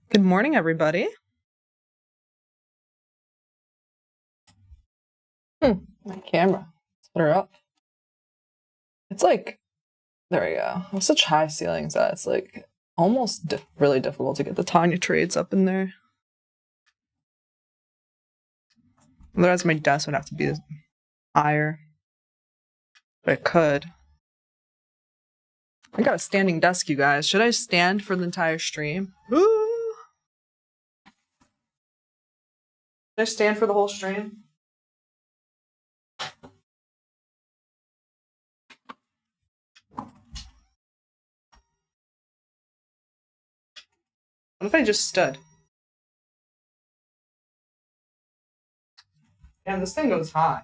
Good morning, everybody. My camera. Let's put her up. It's like, there we go. With such high ceilings that it's like almost really difficult to get the Tanya trades up in there. Otherwise, my desk would have to be higher. But I could. I got a standing desk, you guys. Should I stand for the entire stream? Ooh. Should I stand for the whole stream? What if I just stood? Damn, this thing goes high.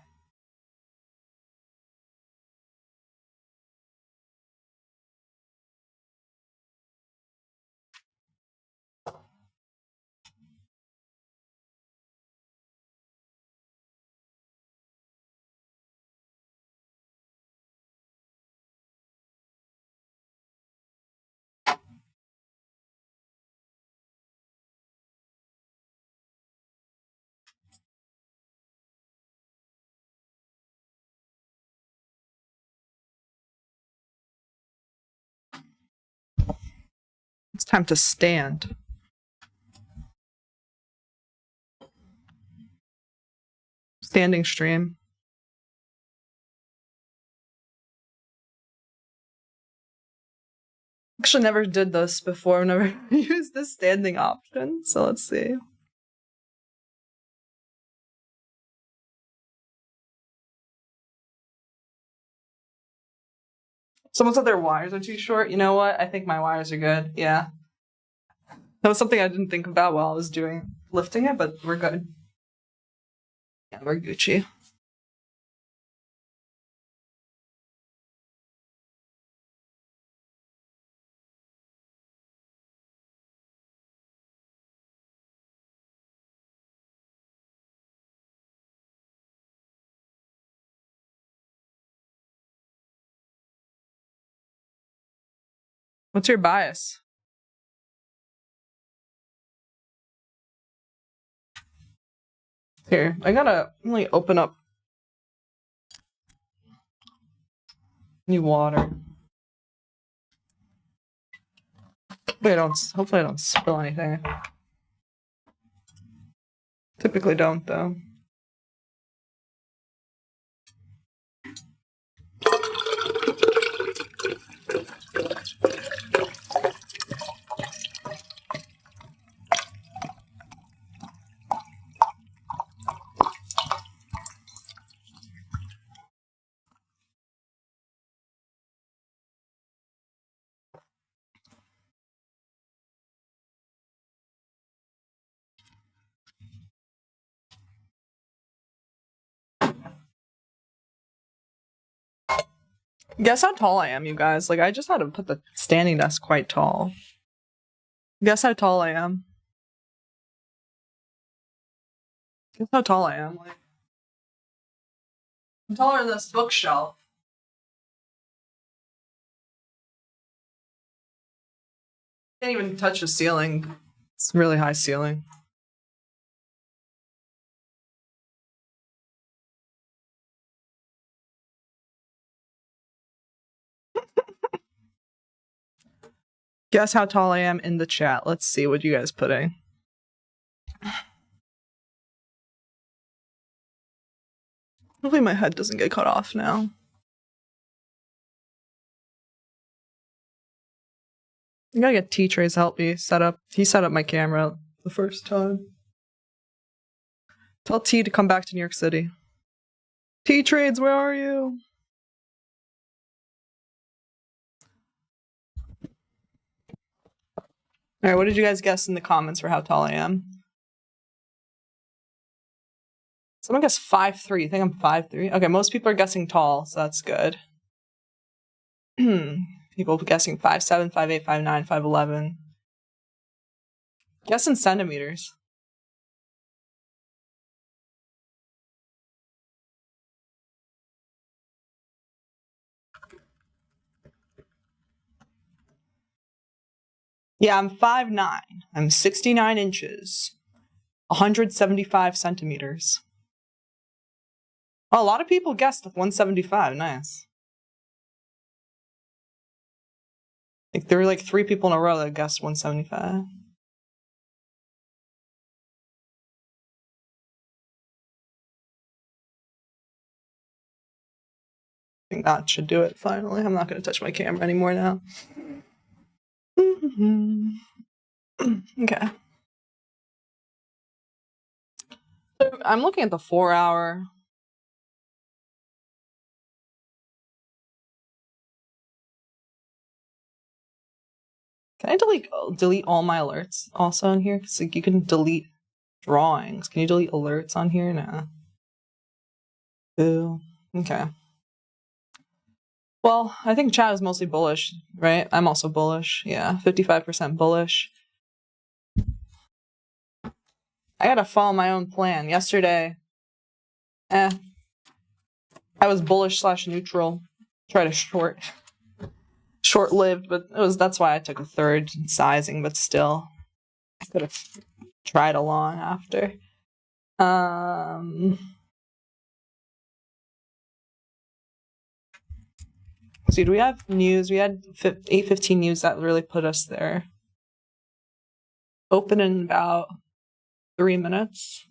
It's time to stand. Standing stream. Actually never did this before. I've never used the standing option, so let's see. Someone said their wires are too short. You know what? I think my wires are good. Yeah. That was something I didn't think about while I was lifting it, but we're good. Yeah, we're Gucci. What's your bias? Here, I gotta really open up new water. Hopefully I don't spill anything. Typically don't, though. Guess how tall I am, you guys. Like, I just had to put the standing desk quite tall. Guess how tall I am. Guess how tall I am. Like, I'm taller than this bookshelf. Can't even touch the ceiling. It's really high ceiling. Guess how tall I am in the chat. Let's see what you guys putting. Hopefully my head doesn't get cut off now. I gotta get T-Trace to help me set up. He set up my camera the first time. Tell T to come back to New York City. T-Trades, where are you? Alright, what did you guys guess in the comments for how tall I am? Someone guessed 5'3". You think I'm 5'3"? Okay, most people are guessing tall, so that's good. People guessing 5'7", 5'8", 5'9", 5'11". Guess in centimeters. Yeah, I'm 5'9". I'm 69 inches, 175 centimeters. Oh, a lot of people guessed 175. Nice. Like there were like 3 people in a row that guessed 175. I think that should do it finally. I'm not going to touch my camera anymore now. Okay. So I'm looking at the 4-hour. Can I delete all my alerts also in here? Because like, you can delete drawings. Can you delete alerts on here? No. Boo. Okay. Well, I think chat is mostly bullish, right? I'm also bullish. Yeah, 55% bullish. I gotta follow my own plan. Yesterday, I was bullish / neutral. Try to short-lived, but that's why I took a third sizing, but still, I could have tried a long after. See, do we have news? We had 8:15 news that really put us there. Open in about 3 minutes.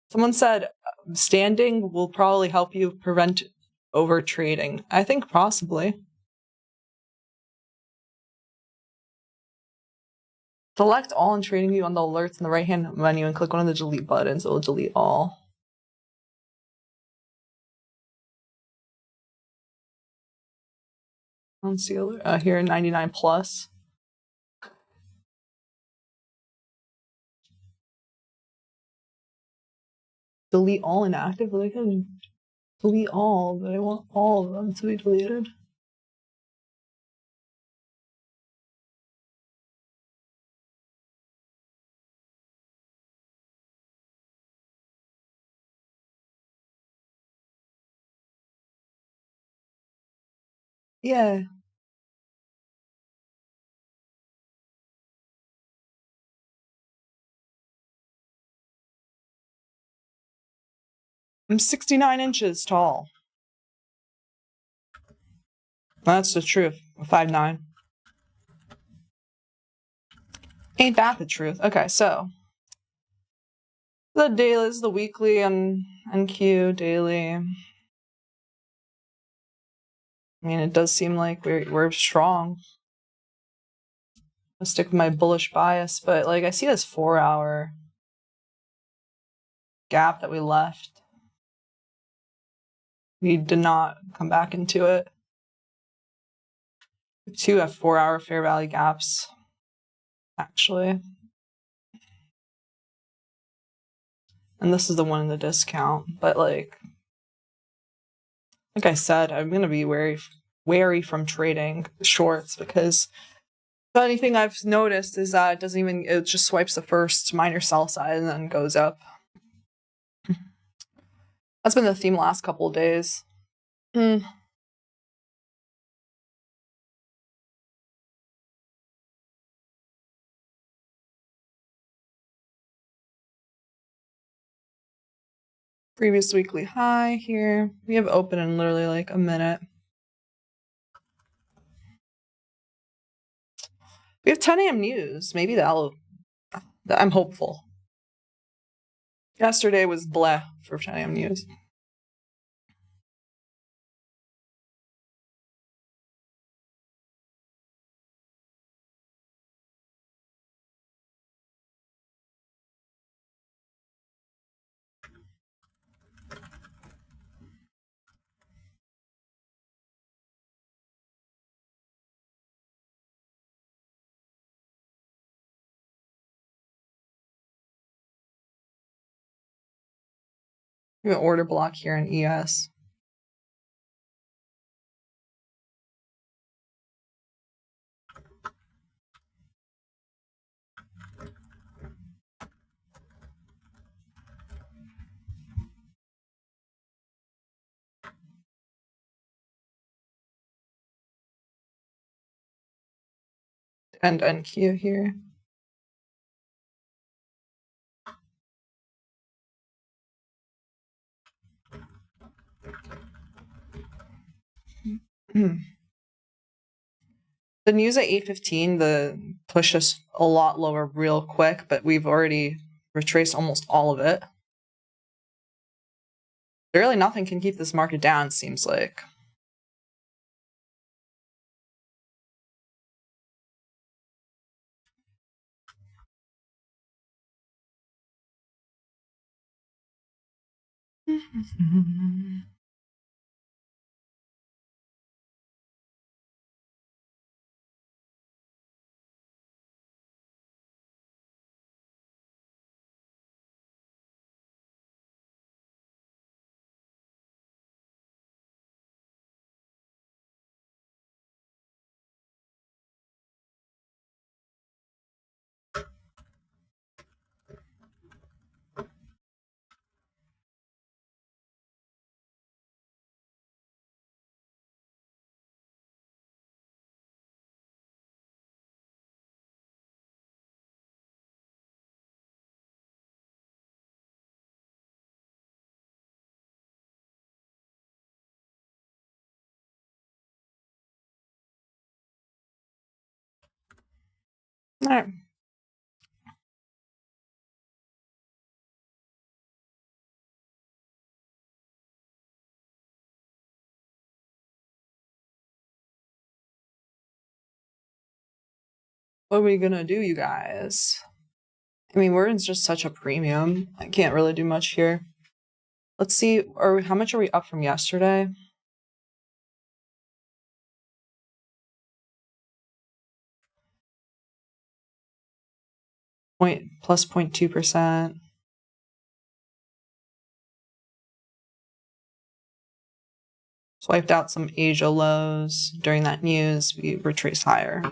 Someone said standing will probably help you prevent over trading. I think possibly. Select all in trading view on the alerts in the right hand menu and click one of the delete buttons. It will delete all. I don't see here 99 plus. Delete all inactive. Well, I can delete all, but I want all of them to be deleted. Yeah. I'm 69 inches tall. That's the truth. 5'9". Ain't that the truth? Okay, so the daily is the weekly and NQ daily. I mean, it does seem like we're strong. I'll stick with my bullish bias, but like I see this 4-hour gap that we left. We did not come back into it. 2 have 4-hour fair value gaps, actually. And this is the one in the discount, but like I said, I'm gonna be wary from trading shorts because the only thing I've noticed is that it just swipes the first minor sell side and then goes up. That's been the theme last couple of days. Previous weekly high here. We have open in literally like a minute. We have 10 a.m. news. Maybe I'm hopeful. Yesterday was bleh for 10 a.m. news. We have an order block here in ES. and NQ here. The news at 8:15, the push us a lot lower real quick, but we've already retraced almost all of it. Really nothing can keep this market down, seems like. All right. What are we gonna do, you guys? I mean, we're in just such a premium. I can't really do much here. Let's see, how much are we up from yesterday? Plus 0.2%. Swiped out some Asia lows during that news. We retraced higher.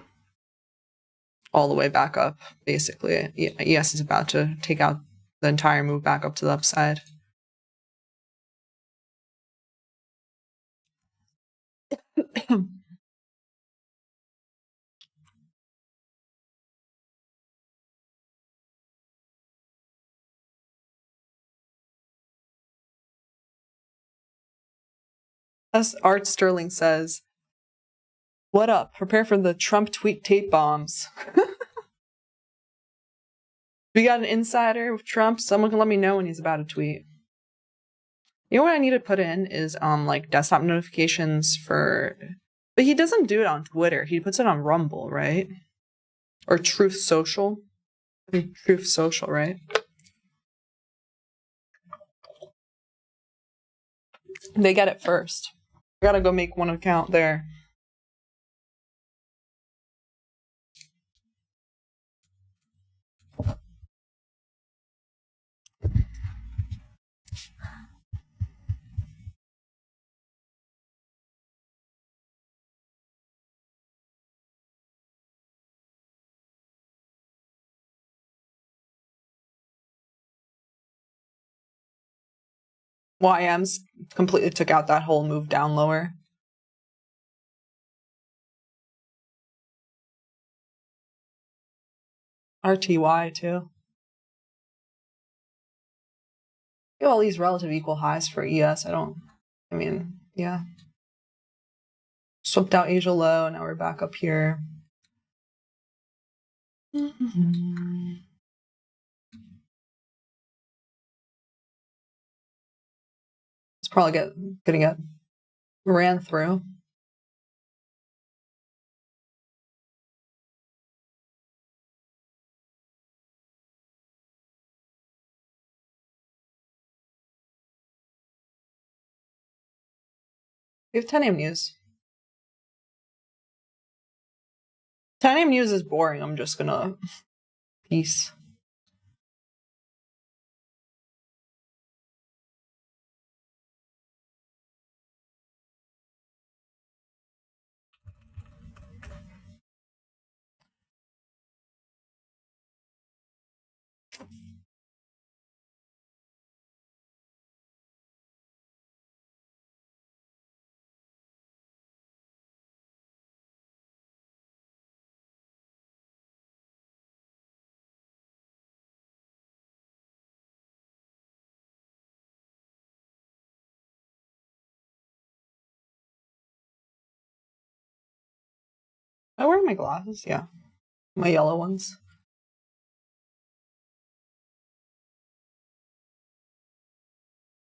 All the way back up, basically. ES is about to take out the entire move back up to the upside. As Art Sterling says, what up? Prepare for the Trump tweet tape bombs. We got an insider with Trump. Someone can let me know when he's about to tweet. You know what I need to put in is like desktop notifications for, but he doesn't do it on Twitter. He puts it on Rumble, right? Or Truth Social. Truth Social, right? They get it first. I gotta go make one account there. YMs completely took out that whole move down lower. RTY too. You have all these relative equal highs for ES. Yeah. Swept out Asia low, now we're back up here. It's probably gonna get ran through. We have 10 AM news. 10 AM news is boring. I'm just gonna peace. I wear my glasses, yeah. My yellow ones.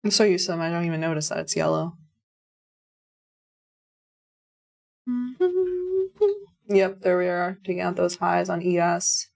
I'm so used to them, I don't even notice that it's yellow. Yep, there we are, taking out those highs on ES.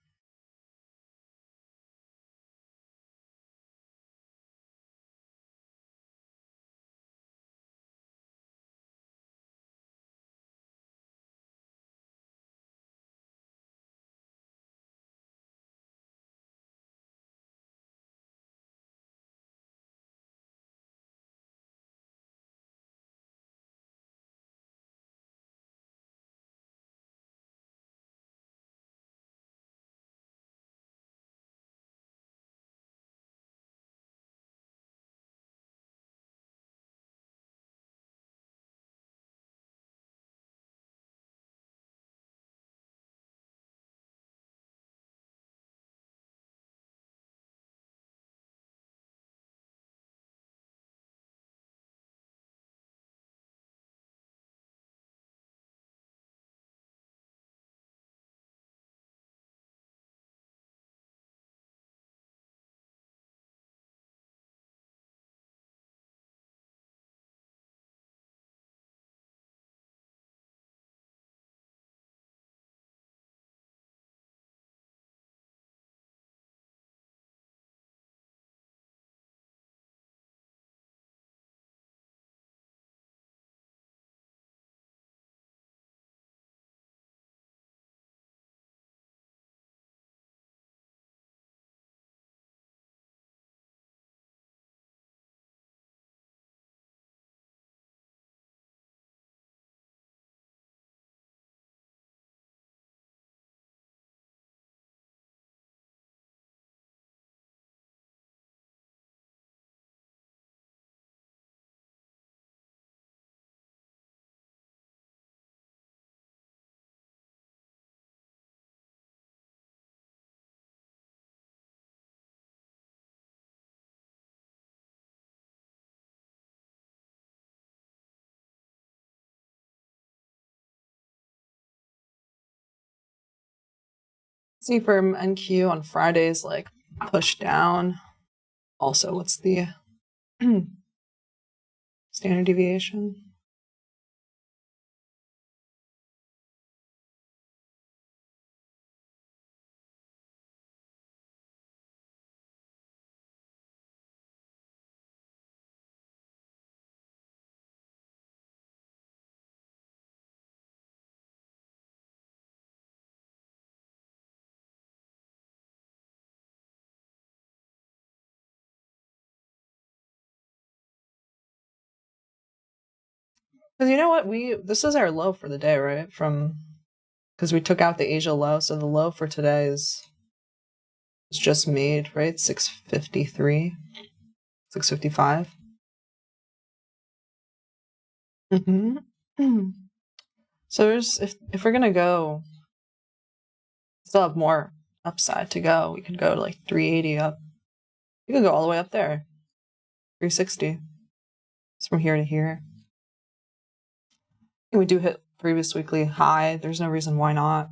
See from NQ on Fridays, like push down. Also, what's the standard deviation? Because you know what, this is our low for the day, right? Because we took out the Asia low, so the low for today is just made, right? 653, 655. Mm-hmm. So if we're gonna go, still have more upside to go. We could go to like 380 up. We could go all the way up there, 360. It's from here to here. We do hit previous weekly high. There's no reason why not.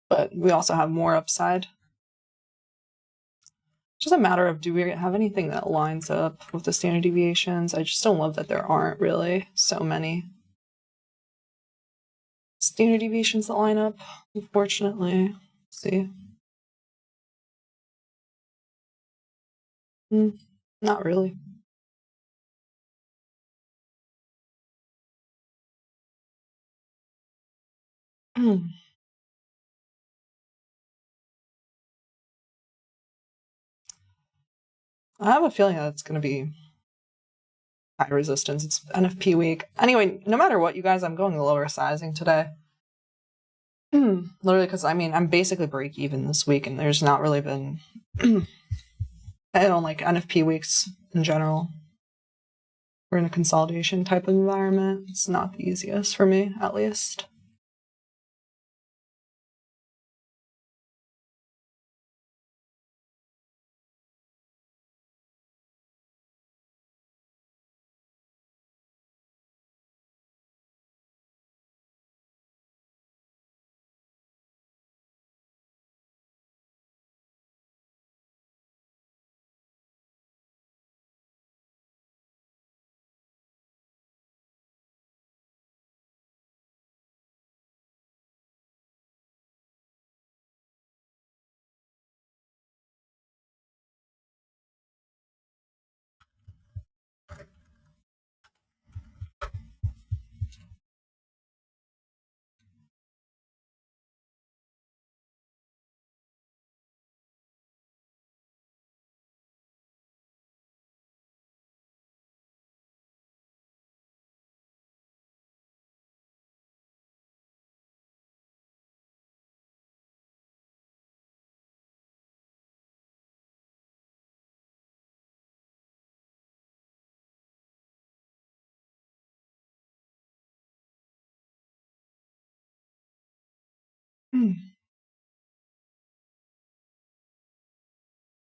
But we also have more upside. It's just a matter of, do we have anything that lines up with the standard deviations? I just don't love that there aren't really so many standard deviations that line up, unfortunately. Let's see. Not really. I have a feeling that it's going to be high resistance. It's NFP week. Anyway, no matter what, you guys, I'm going lower sizing today. Literally, because I'm basically break even this week, and there's not really been. I don't like NFP weeks in general. We're in a consolidation type of environment. It's not the easiest for me, at least.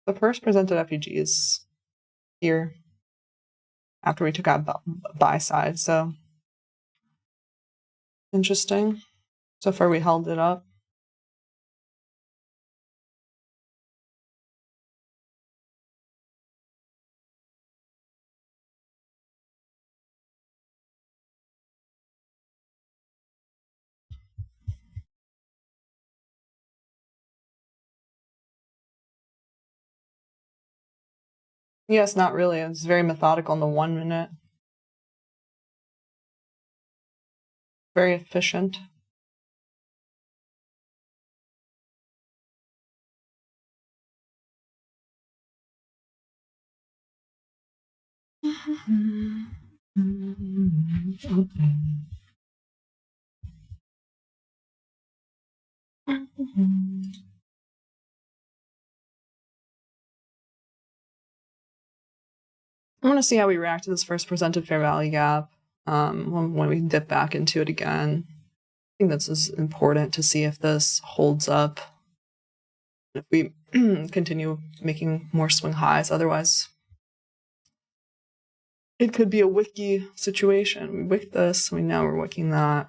The first presented FEG is here after we took out buy side, so interesting. So far we held it up. Yes, not really. It's very methodical in the 1 minute. Very efficient. I want to see how we react to this first presented fair value gap when we dip back into it again. I think this is important to see if this holds up. If we continue making more swing highs, otherwise it could be a wicky situation. We wicked this, now we're wicking that.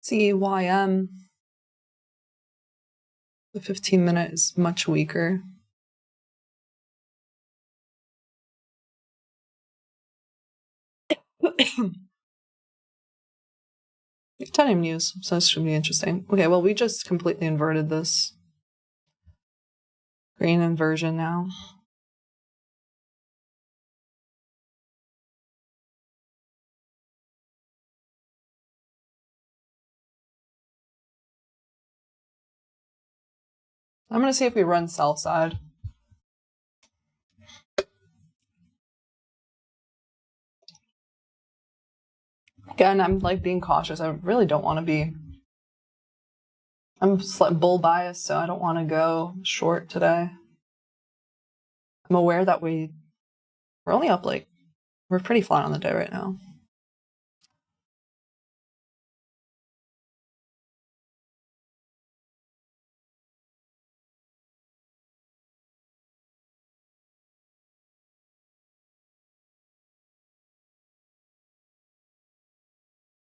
CYM, the 15 minute is much weaker. Titanium news, so this should be interesting. Okay, well, we just completely inverted this. Green inversion now. I'm going to see if we run sell side. Again, I'm like being cautious. I really don't want to be. I'm bull biased, so I don't want to go short today. I'm aware that we're only up we're pretty flat on the day right now.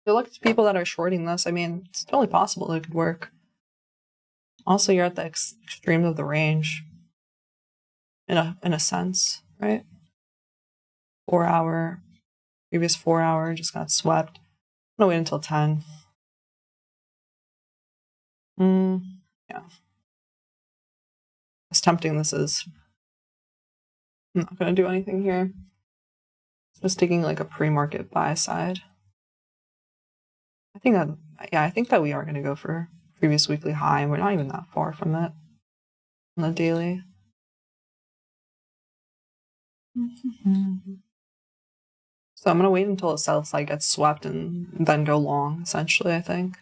You look at people that are shorting this, it's totally possible it could work. Also, you're at the extremes of the range in a sense, right? 4 hour, previous 4 hour just got swept. I'm gonna wait until 10. Yeah. As tempting this is, I'm not gonna do anything here. Just taking a pre-market buy side. I think that we are gonna go for previous weekly high, and we're not even that far from it on the daily. So I'm gonna wait until the sell side gets swept and then go long, essentially, I think.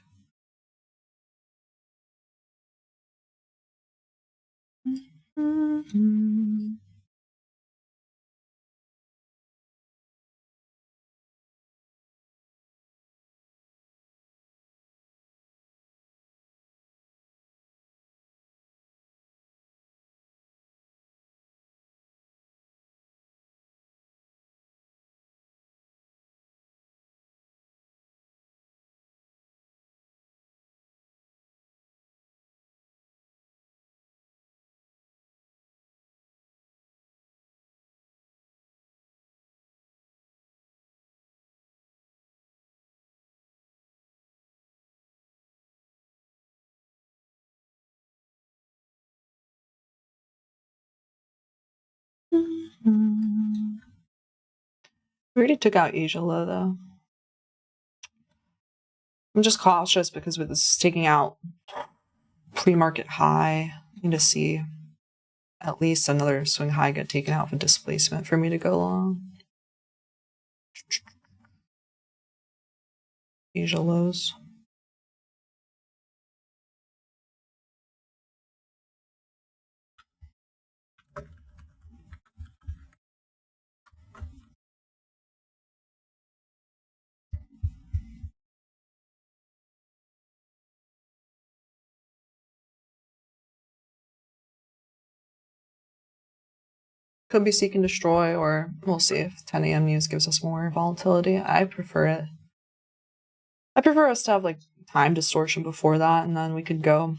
We already took out Asia low, though. I'm just cautious because with this taking out pre-market high, I need to see at least another swing high get taken out for displacement for me to go long. Asia lows. Could be seek and destroy, or we'll see if 10 a.m. news gives us more volatility. I prefer it. I prefer us to have like time distortion before that, and then we could go.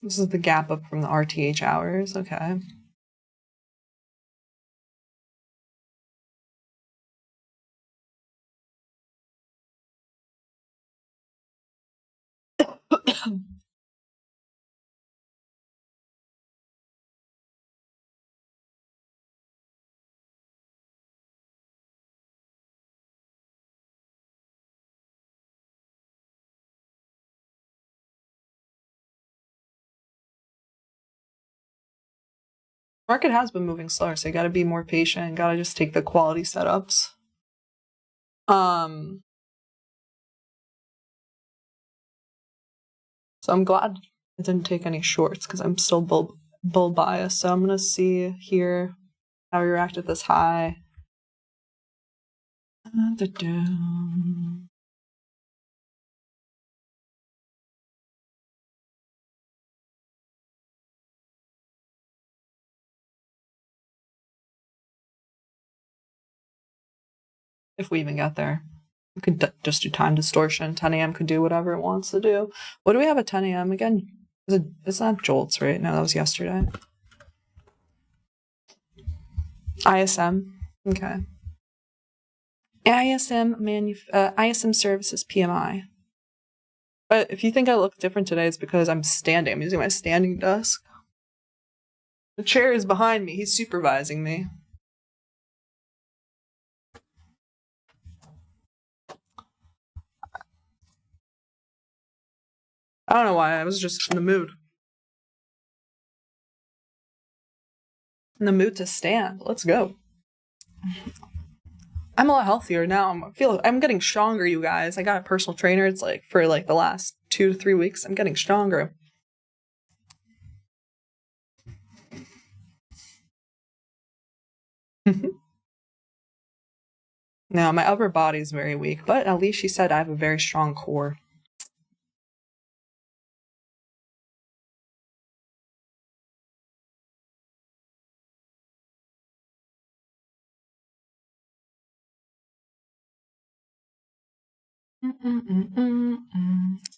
This is the gap up from the RTH hours. Okay. Market has been moving slower, so you got to be more patient. Got to just take the quality setups. So I'm glad I didn't take any shorts because I'm still bull biased. So I'm gonna see here how we react at this high. If we even get there. We could just do time distortion. 10 a.m. could do whatever it wants to do. What do we have at 10 a.m. again? It's not Jolts, right? No, that was yesterday. ISM. Okay. ISM services PMI. But if you think I look different today, it's because I'm standing. I'm using my standing desk. The chair is behind me. He's supervising me. I don't know why. I was just in the mood. In the mood to stand. Let's go. I'm a lot healthier now. I'm getting stronger, you guys. I got a personal trainer. It's like for like the last 2 to 3 weeks. I'm getting stronger. Now, my upper body is very weak, but at least she said I have a very strong core.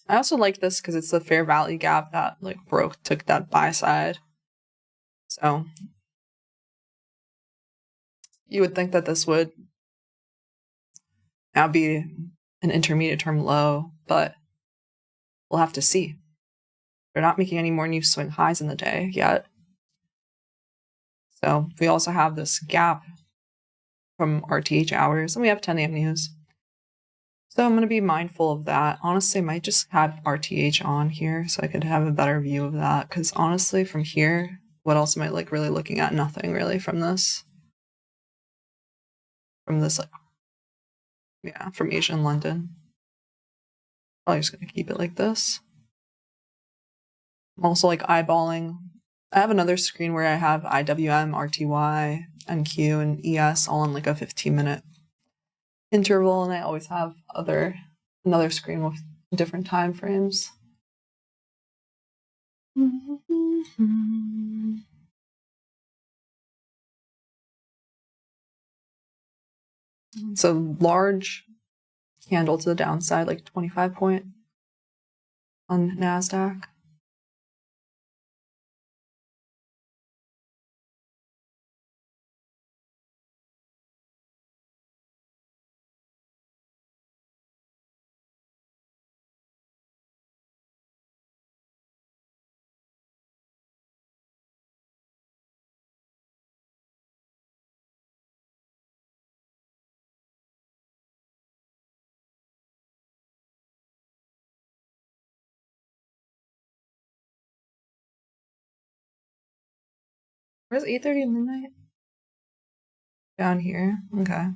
I also like this because it's the fair value gap that like took that buy side. So you would think that this would now be an intermediate term low, but we'll have to see. They're not making any more new swing highs in the day yet. So we also have this gap from RTH hours, and we have 10 a.m. news. So I'm going to be mindful of that. Honestly, I might just have RTH on here so I could have a better view of that. Because honestly, from here, what else am I like really looking at? Nothing really from this. From this, like, yeah, from Asia and London. Probably just going to keep it like this. I'm also like eyeballing. I have another screen where I have IWM, RTY, NQ, and ES all in like a 15-minute interval, and I always have another screen with different time frames. So large candle to the downside, like 25 point on NASDAQ. Where's 8:30 midnight? Down here. Okay.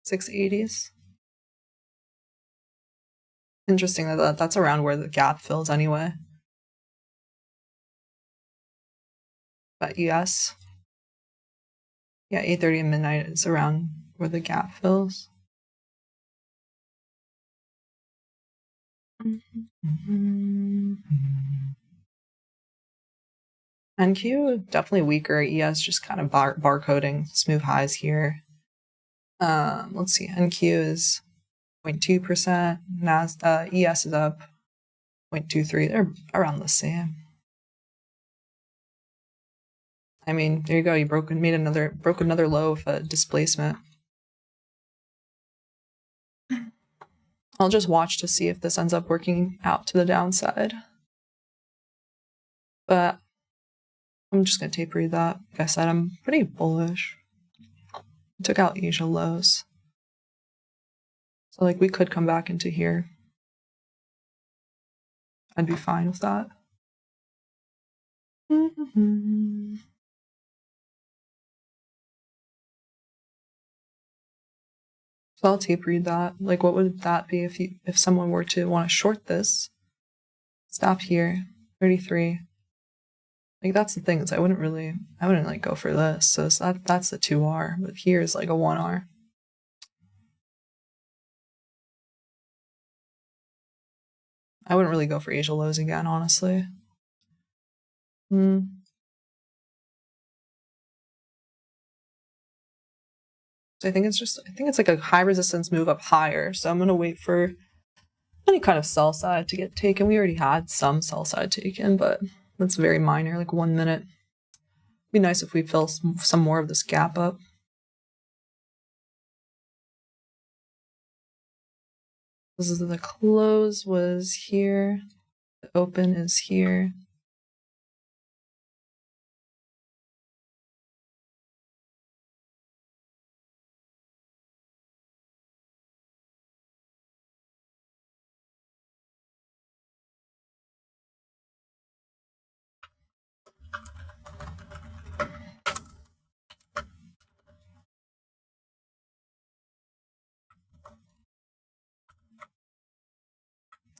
$680s. Interesting that that's around where the gap fills anyway. But yes. Yeah, 8:30 and midnight is around where the gap fills. NQ definitely weaker. ES just kind of barcoding smooth highs here. Let's see. NQ is 0.2%. ES is up 0.23. They're around the same. I mean, there you go. You broke another low of a displacement. I'll just watch to see if this ends up working out to the downside. But I'm just gonna tape read that. Like I said, I'm pretty bullish. I took out Asia lows. So like we could come back into here. I'd be fine with that. So I'll tape read that. Like what would that be if someone were to want to short this? Stop here, 33. Like that's the thing, is I wouldn't like go for this. So that's the 2R, but here's like a 1R. I wouldn't really go for Asia lows again, honestly. So I think it's like a high resistance move up higher. So I'm gonna wait for any kind of sell side to get taken. We already had some sell side taken, but that's very minor, like 1 minute. It'd be nice if we fill some more of this gap up. This is the close was here. The open is here.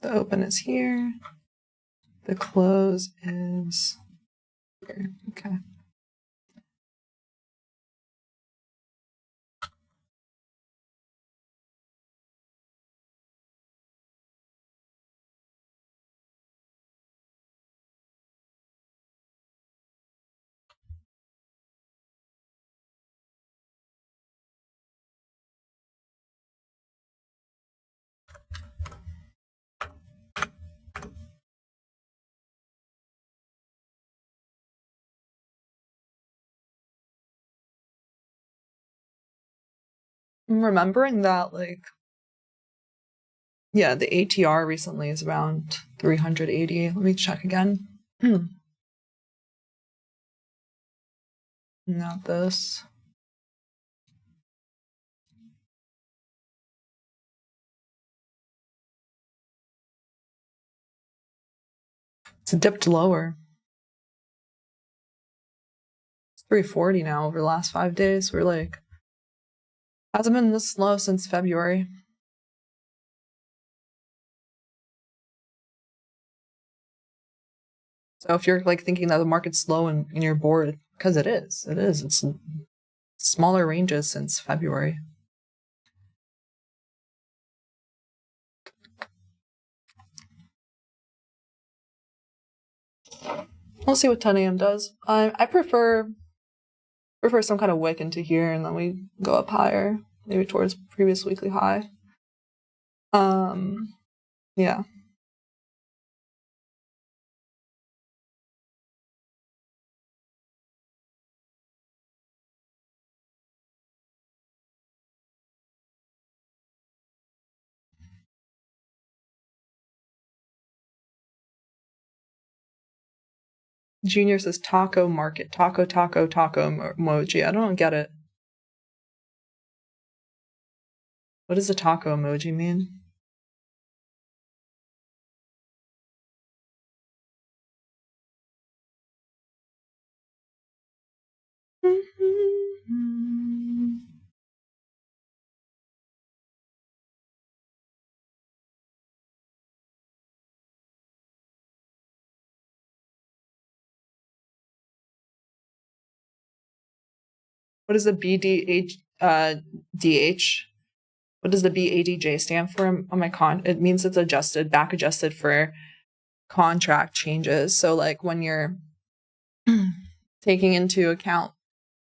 The open is here. The close is here. Okay. I'm remembering that, like, yeah, the ATR recently is around 380. Let me check again. Not this. It's dipped lower. It's 340 now over the last 5 days. We're like, hasn't been this low since February. So if you're like thinking that the market's slow and you're bored, because it is. It's smaller ranges since February. We'll see what 10 a.m. does. I prefer some kind of wick into here, and then we go up higher, maybe towards previous weekly high. Yeah. Junior says taco market, taco emoji. I don't get it. What does the taco emoji mean? What is the BDH DH? What does the BADJ stand for on my It means it's adjusted, back adjusted for contract changes. So like when you're taking into account,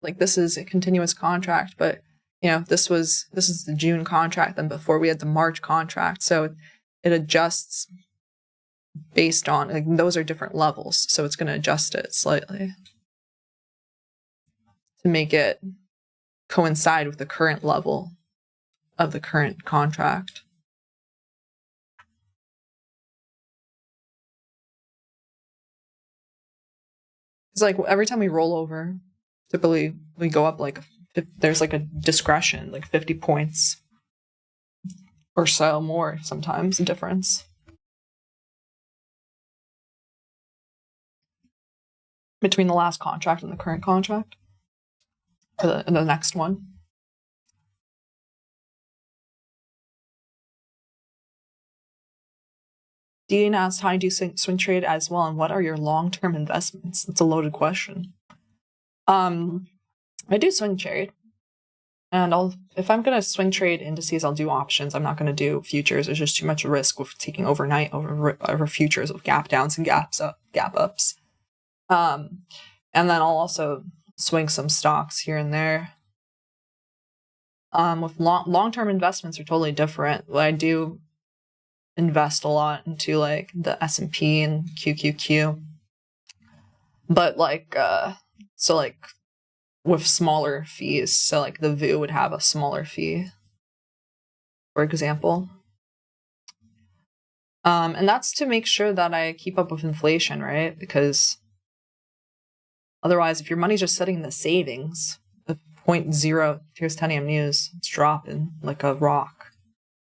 like this is a continuous contract, but you know, this is the June contract, then before we had the March contract. So it adjusts based on, like, those are different levels. So it's going to adjust it slightly to make it coincide with the current level of the current contract. It's like every time we roll over, typically we go up like, there's like a discretion, like 50 points or so more sometimes, a difference between the last contract and the current contract, or the next one. Dean asked, how do you swing trade as well, and what are your long-term investments? That's a loaded question. I do swing trade, and if I'm going to swing trade indices, I'll do options. I'm not going to do futures. There's just too much risk with taking overnight over futures with gap downs and gap ups. And then I'll also swing some stocks here and there. With long-term investments are totally different. I do invest a lot into like the S&P and QQQ, but like so like with smaller fees. So like the VU would have a smaller fee, for example. And that's to make sure that I keep up with inflation, right? Because otherwise, if your money's just sitting in the savings, the 0.0, here's 10 a.m. news, it's dropping like a rock.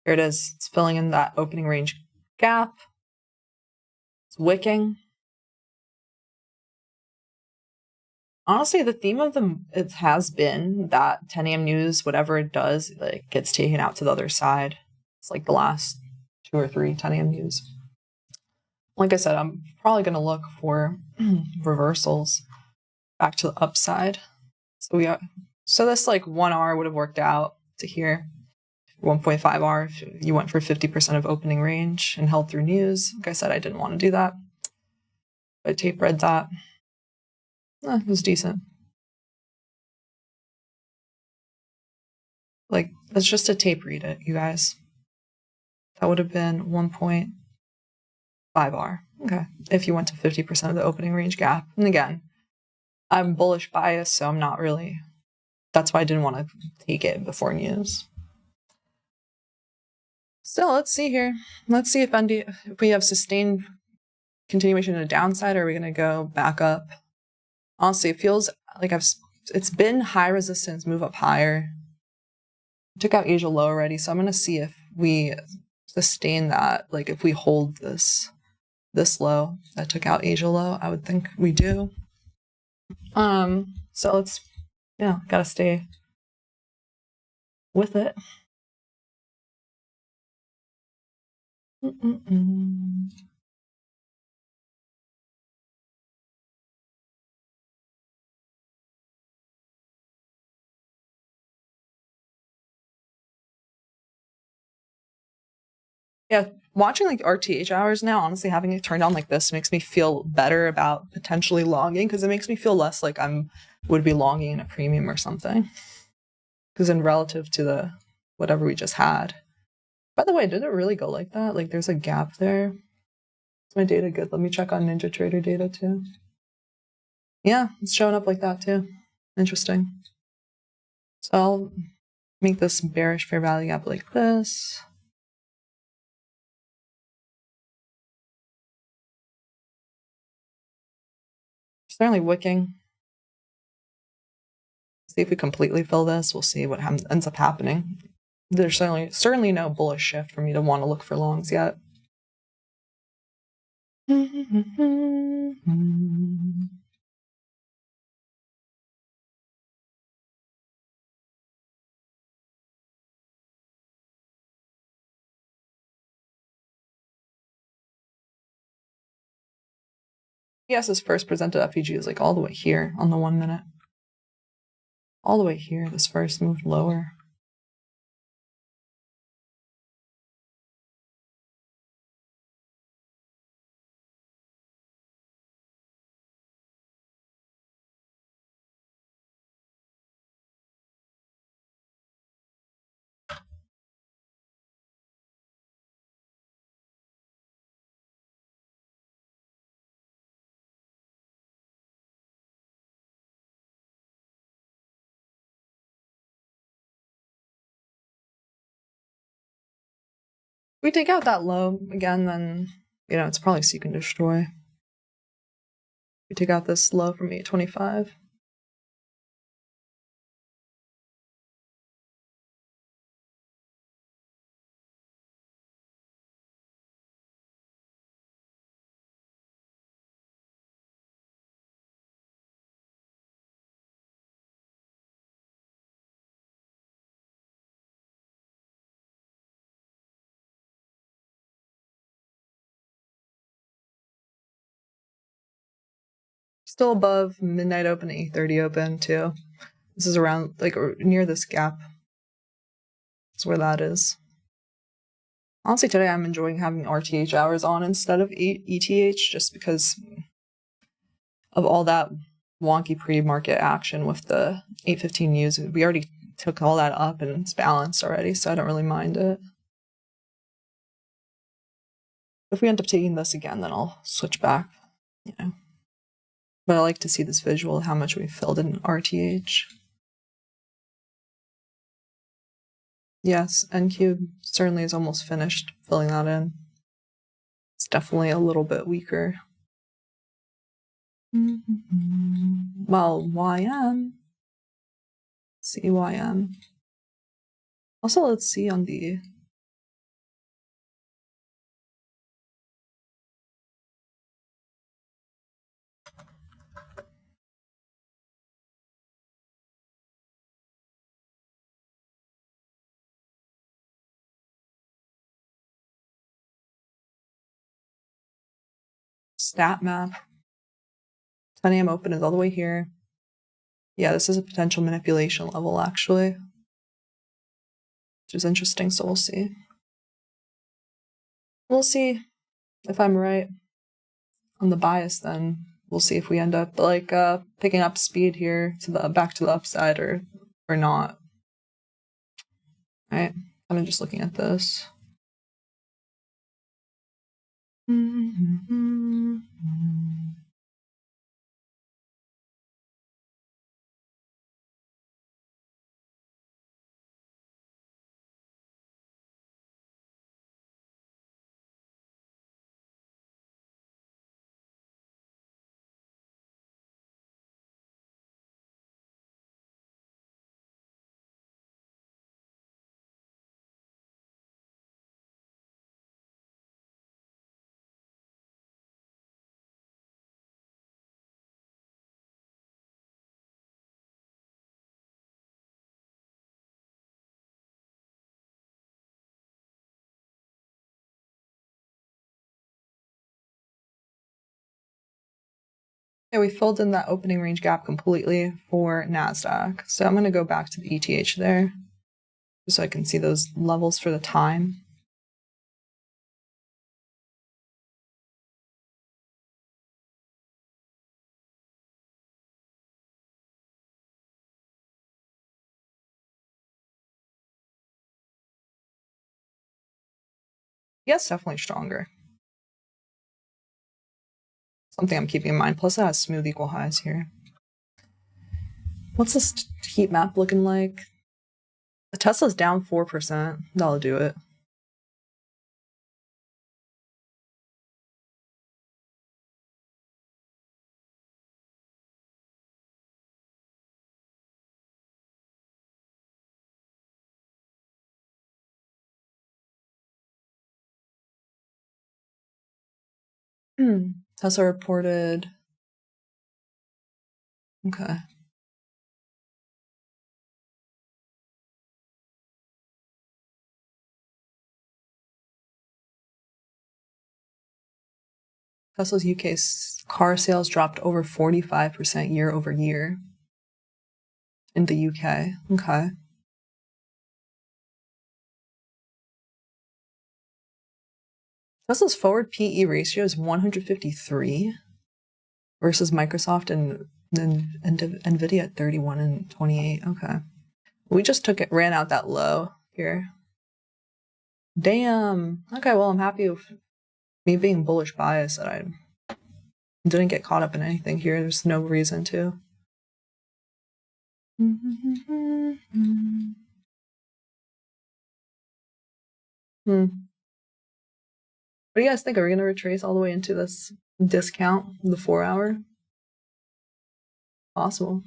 Here it is. It's filling in that opening range gap. It's wicking. Honestly, the theme of it has been that 10 a.m. news, whatever it does, like gets taken out to the other side. It's like the last 2 or 3 10 a.m. news. Like I said, I'm probably going to look for reversals back to the upside. So this like 1 hour would have worked out to here. 1.5 R if you went for 50% of opening range and held through news. Like I said, I didn't want to do that. I tape read that. It was decent. Like, let's just a tape read it, you guys. That would have been 1.5 R. Okay. If you went to 50% of the opening range gap. And again, I'm bullish bias, so I'm not really. That's why I didn't want to take it before news. Still, let's see here. Let's see if we have sustained continuation to the downside, or are we going to go back up? Honestly, it feels like it's been high resistance, move up higher. I took out Asia low already, so I'm going to see if we sustain that. Like if we hold this low that took out Asia low, I would think we do. So let's, gotta stay with it. Yeah, watching like RTH hours now, honestly, having it turned on like this makes me feel better about potentially longing, because it makes me feel less like would be longing in a premium or something. Because in relative to the whatever we just had. By the way, did it really go like that? Like there's a gap there. Is my data good? Let me check on NinjaTrader data too. Yeah, it's showing up like that too. Interesting. So I'll make this bearish fair value gap like this. Certainly wicking. See if we completely fill this. We'll see what ends up happening. There's certainly no bullish shift for me to want to look for longs yet. Yes, this first presented FEG is like all the way here on the 1 minute. All the way here, this first moved lower. If we take out that low again, then, you know, it's probably seek and destroy. If we take out this low from 825. Still above midnight open, 8:30 open too. This is around, like, near this gap. That's where that is. Honestly, today I'm enjoying having RTH hours on instead of ETH, just because of all that wonky pre-market action with the 815 U's. We already took all that up and it's balanced already, so I don't really mind it. If we end up taking this again, then I'll switch back, you know. But I like to see this visual, how much we filled in RTH. Yes, NQ certainly is almost finished filling that in. It's definitely a little bit weaker. Well, YM. CYM. Also, let's see on the stat map. 10 a.m. open is all the way here. Yeah, this is a potential manipulation level, actually, which is interesting, so we'll see. We'll see if I'm right on the bias, then we'll see if we end up, like, picking up speed here to the back to the upside or not. Right? I'm just looking at this. Yeah, we filled in that opening range gap completely for NASDAQ. So I'm going to go back to the ETH there, just so I can see those levels for the time. Yes, definitely stronger. Something I'm keeping in mind. Plus, it has smooth equal highs here. What's this heat map looking like? The Tesla's down 4%. That'll do it. Tesla reported. Okay. Tesla's UK car sales dropped over 45% year over year in the UK. Okay. Tesla's forward PE ratio is 153 versus Microsoft and Nvidia at 31 and 28. Okay. We just ran out that low here. Damn. Okay, well, I'm happy with me being bullish bias that I didn't get caught up in anything here. There's no reason to. What do you guys think? Are we going to retrace all the way into this discount, the 4 hour? Possible.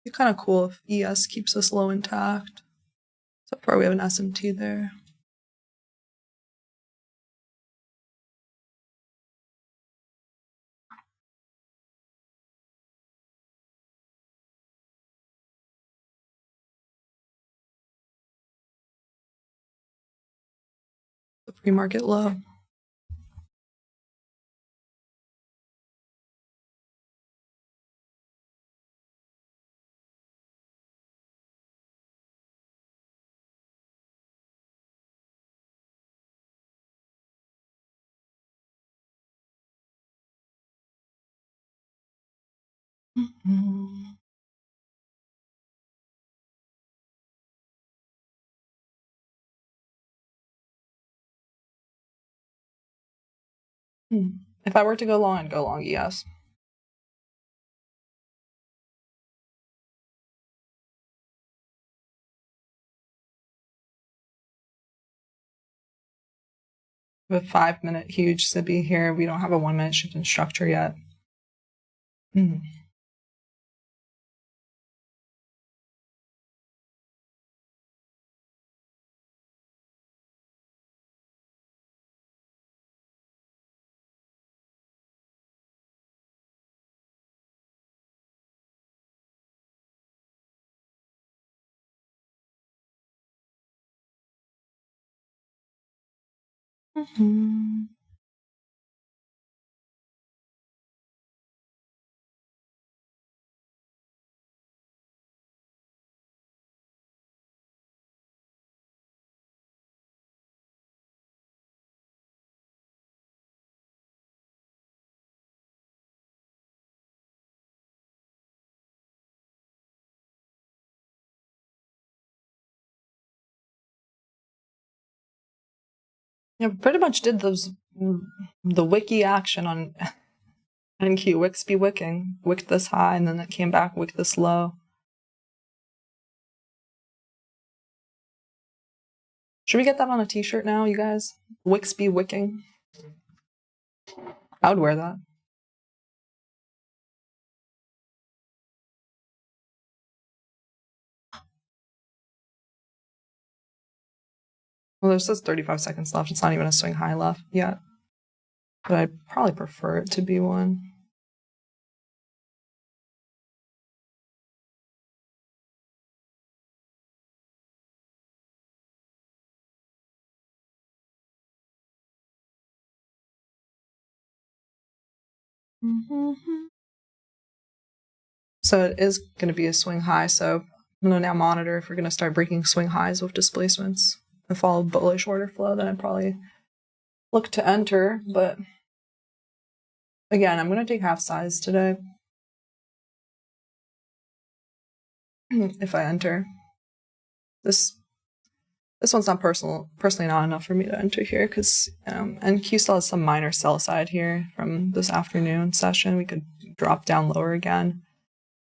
It'd be kind of cool if ES keeps us low intact. So far, we have an SMT there. The pre-market low. If I were to go long, I'd go long ES. We have a 5-minute huge SIBI here. We don't have a 1-minute shift in structure yet. Yeah, pretty much did the wiki action on NQ. Wicks be wicking. Wicked this high, and then it came back, wicked this low. Should we get that on a t-shirt now, you guys? Wicks be wicking. I would wear that. Well, there's just 35 seconds left. It's not even a swing high left yet. But I'd probably prefer it to be one. So it is going to be a swing high, so I'm going to now monitor if we're going to start breaking swing highs with displacements and follow bullish order flow. Then I'd probably look to enter, but again, I'm going to take half size today if I enter. This one's not personally not enough for me to enter here because NQ still has some minor sell side here from this afternoon session. We could drop down lower again.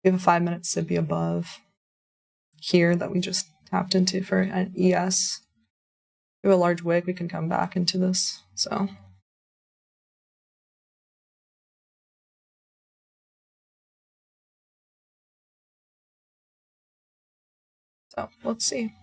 We have a 5-minute SIBI above here that we just tapped into for an ES. We have a large wick, we can come back into this, so. So, let's see.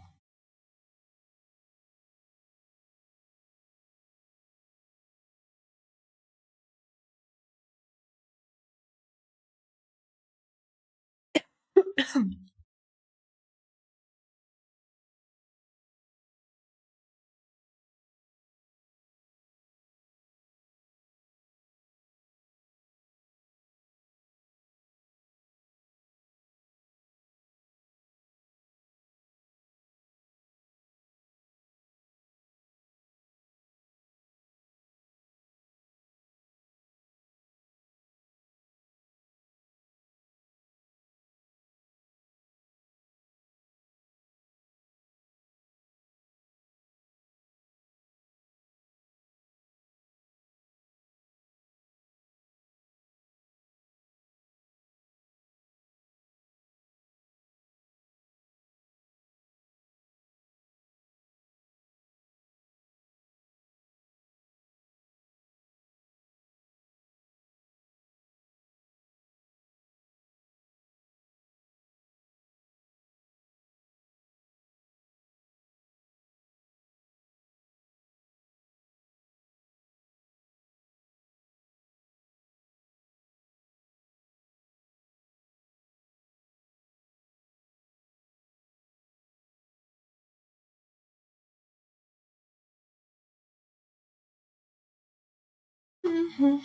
Oh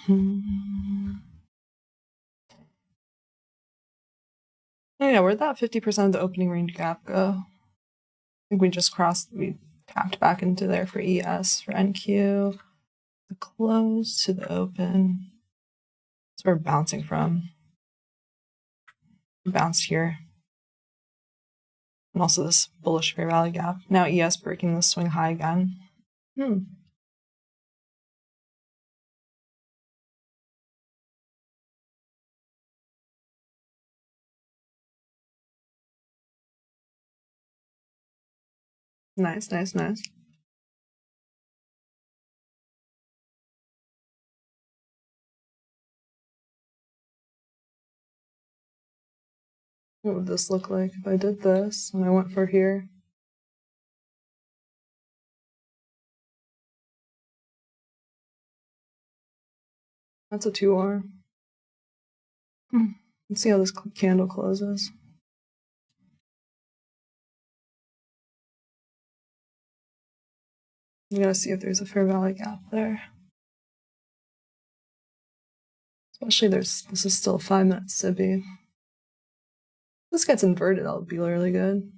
yeah, where'd that 50% of the opening range gap go? I think we just we tapped back into there for ES, for NQ, the close to the open. That's where we're bouncing from. We bounced here. And also this bullish fair value gap. Now ES breaking the swing high again. Nice, nice, nice. What would this look like if I did this and I went for here? That's a 2R. Let's see how this candle closes. You gotta see if there's a fair value gap there. Especially this is still a 5-minute SIBI. If this gets inverted, that'll be really good.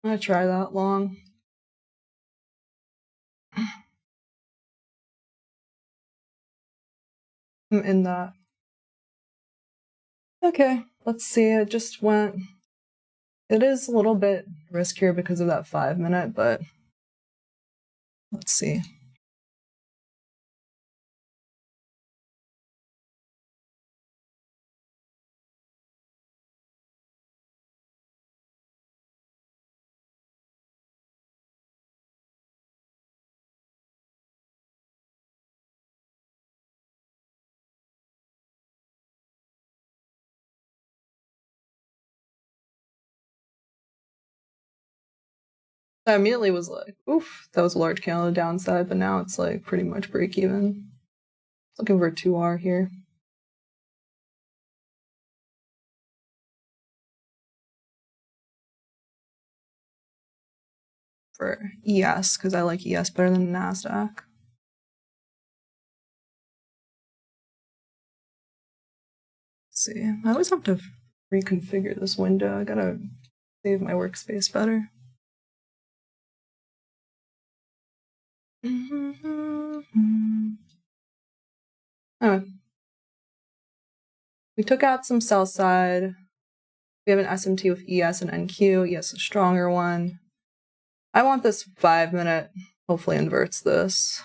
I'm gonna try that long. I'm in that. Okay, let's see. It just went. It is a little bit riskier because of that 5 minute, but let's see. I immediately was like, oof, that was a large candle on the downside, but now it's like pretty much break even. Looking for a 2R here. For ES, because I like ES better than NASDAQ. Let's see. I always have to reconfigure this window. I gotta save my workspace better. Oh. We took out some sell side. We have an SMT with ES and NQ. ES is a stronger one. I want this 5 minute, hopefully inverts this.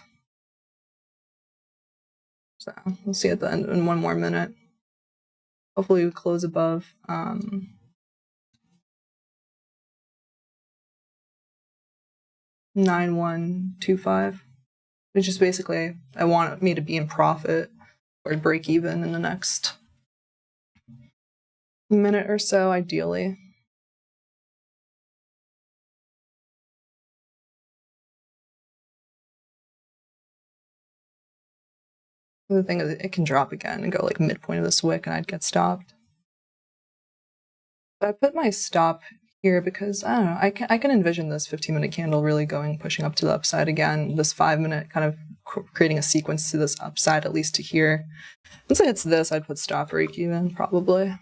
So we'll see at the end in 1 more minute. Hopefully we close above 9125, which is basically, I want me to be in profit or break even in the next minute or so, ideally. The thing is, it can drop again and go like midpoint of this wick and I'd get stopped. But I put my stop here because, I don't know, I can envision this 15-minute candle really pushing up to the upside again, this 5 minute kind of creating a sequence to this upside, at least to here. Once it hits this, I'd put stop break even, probably.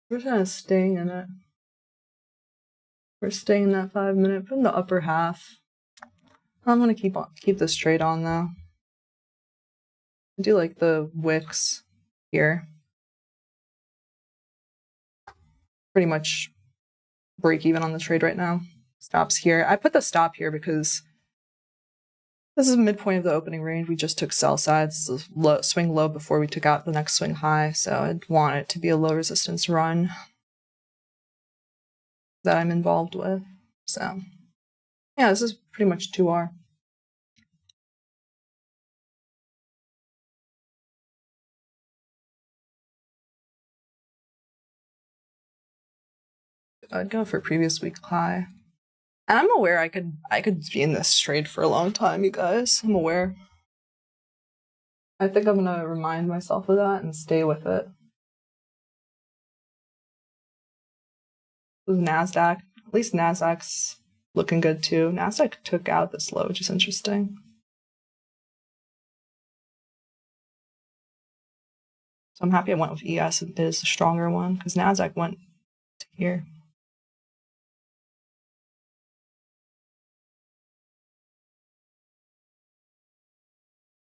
We're just kind of staying in it. We're staying in that 5 minute, put in the upper half. I'm gonna keep this trade on though. I do like the wicks here. Pretty much break even on the trade right now. Stops here. I put the stop here because this is midpoint of the opening range. We just took sell sides, so swing low before we took out the next swing high. So I'd want it to be a low resistance run that I'm involved with. So yeah, this is pretty much 2R. I'd go for previous week high. And I'm aware I could be in this trade for a long time, you guys. I'm aware. I think I'm gonna remind myself of that and stay with it. NASDAQ, at least NASDAQ's looking good too. NASDAQ took out this low, which is interesting. So I'm happy I went with ES. It is a stronger one because NASDAQ went to here.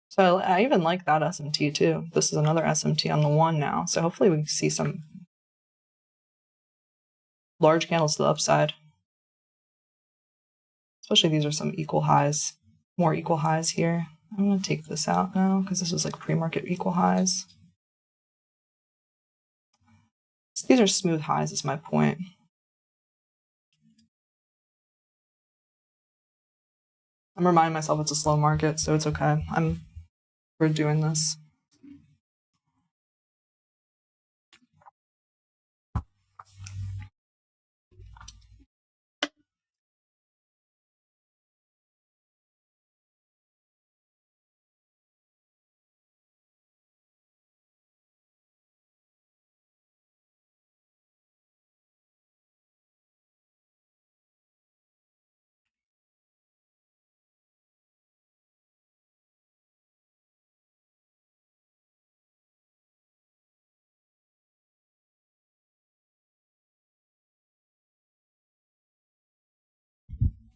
So I even like that SMT too. This is another SMT on the 1 now. So hopefully we see some large candles to the upside. Especially these are some equal highs, more equal highs here. I'm going to take this out now because this was like pre-market equal highs. So these are smooth highs is my point. I'm reminding myself it's a slow market, so it's okay. We're doing this.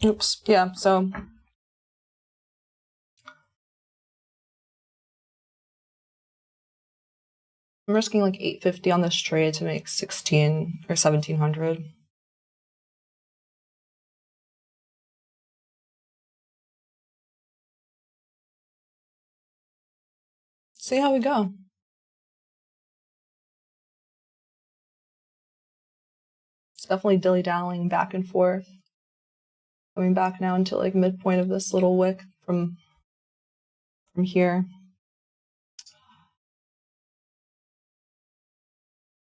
Oops. Yeah, so I'm risking like 850 on this trade to make 16 or 1700. See how we go. It's definitely dilly-dallying back and forth. Coming back now into like midpoint of this little wick from here.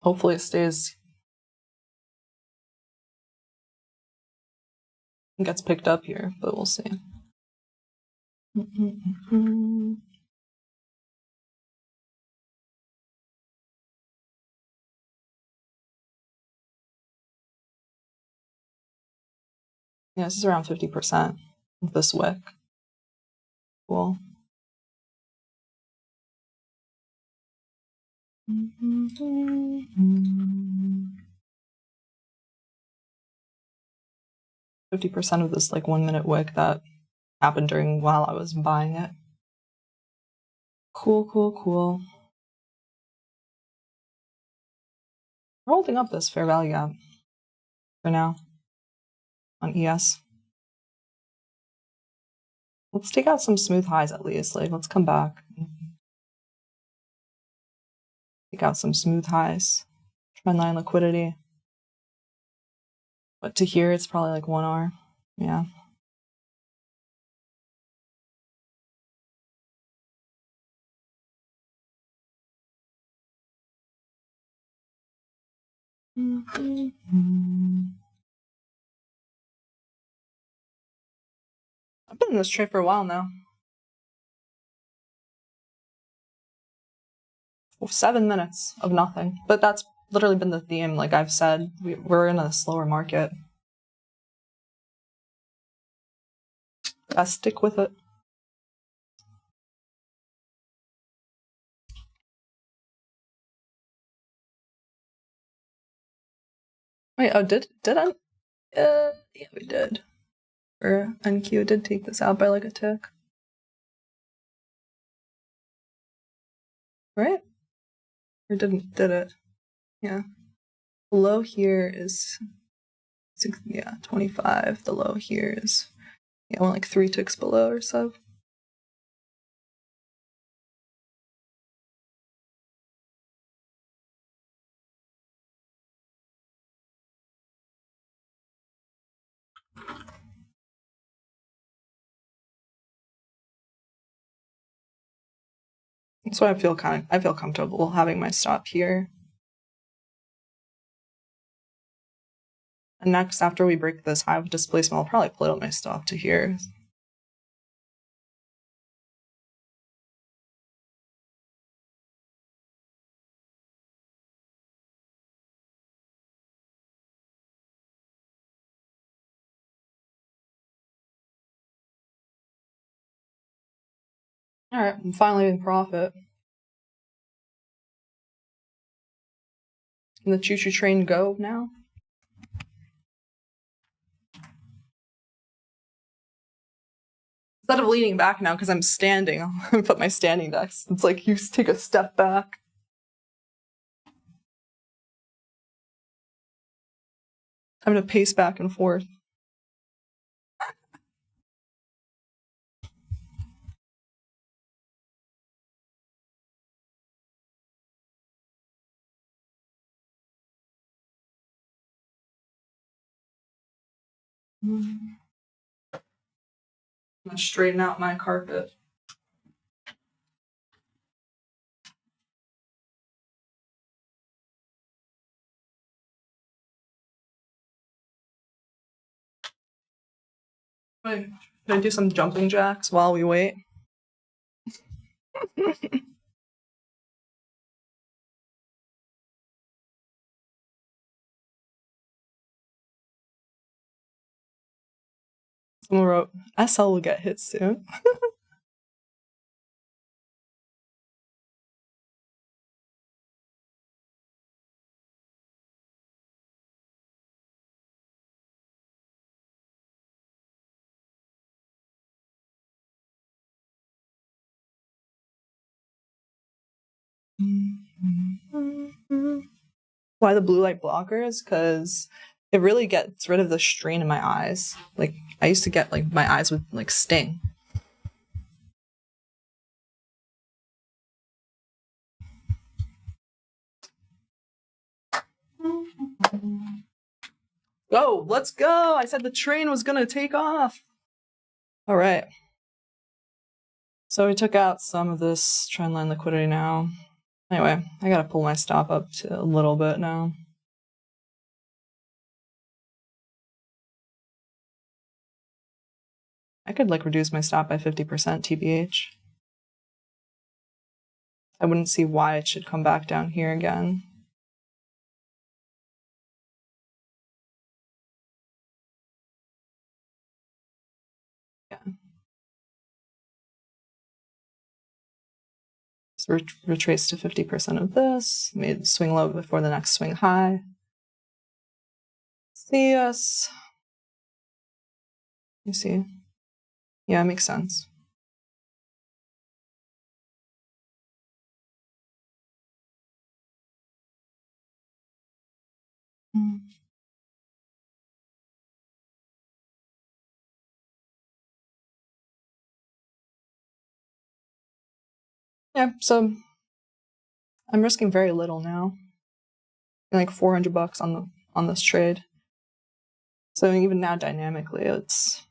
Hopefully it stays and gets picked up here, but we'll see. Yeah, this is around 50% of this wick. Cool. Mm-hmm. 50% of this like 1 minute wick that happened during while I was buying it. Cool, cool, cool. We're holding up this fair value gap for now on ES. Let's take out some smooth highs at least. Like, let's come back. Take out some smooth highs. Trendline liquidity. But to here, it's probably like 1R. Yeah. I've been in this trade for a while now. 7 minutes of nothing. But that's literally been the theme. Like I've said, we're in a slower market. Gotta stick with it. Wait, oh, did I? Yeah, we did. Or NQ did take this out by like a tick. Right? Or did it? Yeah. The low here is 25. The low here is went like 3 ticks below or so. That's why I feel comfortable having my stop here. And next, after we break this high of displacement, I'll probably play out my stop to here. Alright, I'm finally in profit. Can the choo-choo train go now? Instead of leaning back now, because I'm standing, I'll put my standing desk. It's like you take a step back. I'm gonna pace back and forth. I'm gonna straighten out my carpet. Wait, should I do some jumping jacks while we wait? Someone wrote, SL will get hit soon. Why the blue light blockers? Because it really gets rid of the strain in my eyes. Like, I used to get, like, my eyes would, like, sting. Go! Let's go! I said the train was gonna take off! Alright. So we took out some of this trend line liquidity now. Anyway, I gotta pull my stop up to a little bit now. I could, like, reduce my stop by 50% TBH. I wouldn't see why it should come back down here again. Yeah. So retrace to 50% of this. Made the swing low before the next swing high. See us. You see? Yeah, it makes sense. Yeah, so I'm risking very little now. Like $400 on this trade. So even now, dynamically, it's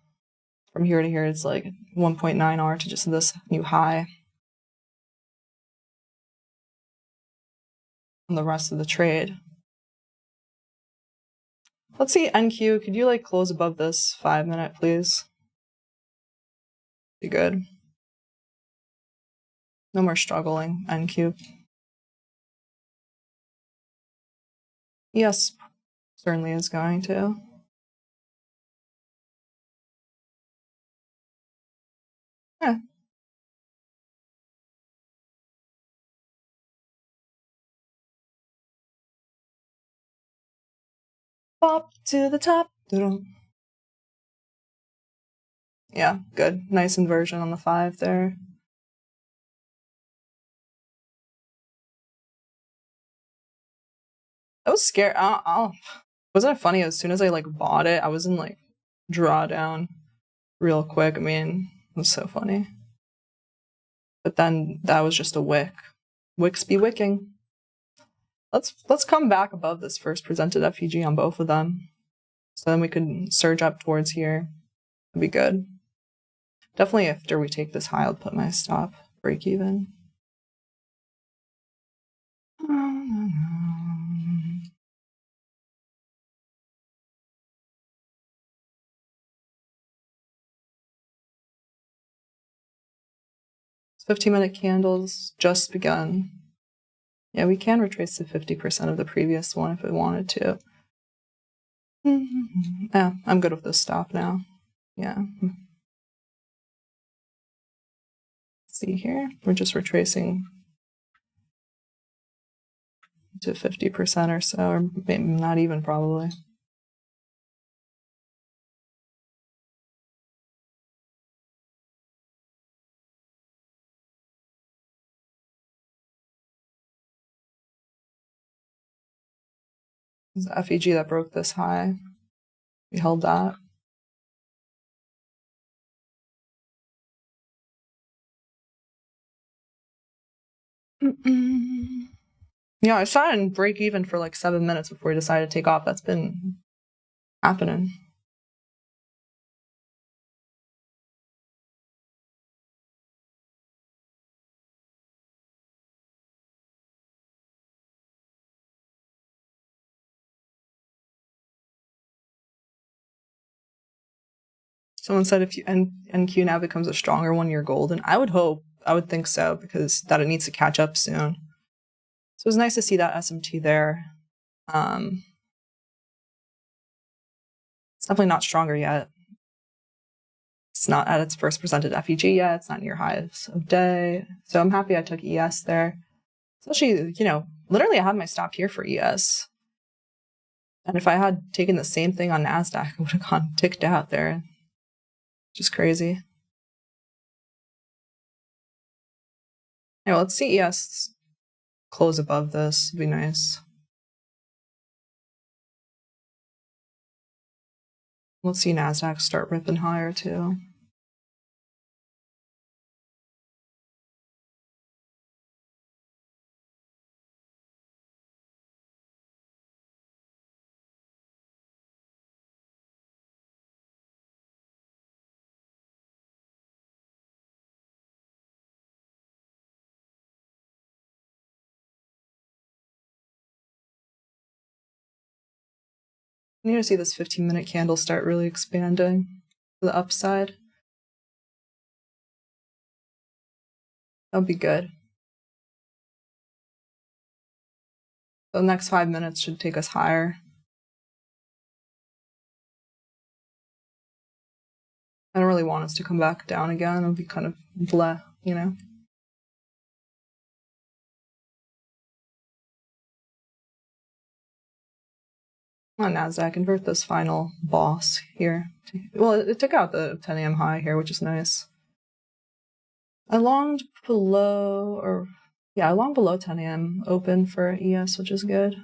from here to here. It's like 1.9R to just this new high. And the rest of the trade. Let's see NQ. Could you like close above this 5 minute, please? Be good. No more struggling, NQ. Yes, certainly is going to. Yeah. Pop to the top. Yeah, good. Nice inversion on the 5 there. I was scared. Wasn't it funny? As soon as I like bought it, I was in like drawdown real quick. I mean, it was so funny. But then that was just a wick. Wicks be wicking. Let's come back above this first presented FEG on both of them. So then we could surge up towards here. That'd be good. Definitely after we take this high, I'll put my stop break even. It's 15-minute candles just begun. Yeah, we can retrace to 50% of the previous one if we wanted to. Yeah, I'm good with this stop now. Yeah. Let's see here. We're just retracing to 50% or so, or maybe not even probably. It was the FEG that broke this high. We held that. Yeah, I shot and break even for like 7 minutes before we decided to take off. That's been happening. Someone said if you NQ now becomes a stronger one, you're golden. I would think so, because that it needs to catch up soon. So it was nice to see that SMT there. It's definitely not stronger yet. It's not at its first presented FEG yet. It's not near highs of day. So I'm happy I took ES there. Especially, literally I had my stop here for ES. And if I had taken the same thing on NASDAQ, I would have gone ticked out there. Just crazy. Anyway, let's see ES close above this would be nice. Let's see NASDAQ start ripping higher too. I need to see this 15-minute candle start really expanding to the upside. That would be good. The next 5 minutes should take us higher. I don't really want us to come back down again. It'll be kind of bleh, you know? On NASDAQ, invert this final boss here. Well, it took out the 10 a.m. high here, which is nice. I longed below, I long below 10 a.m. open for ES, which is good.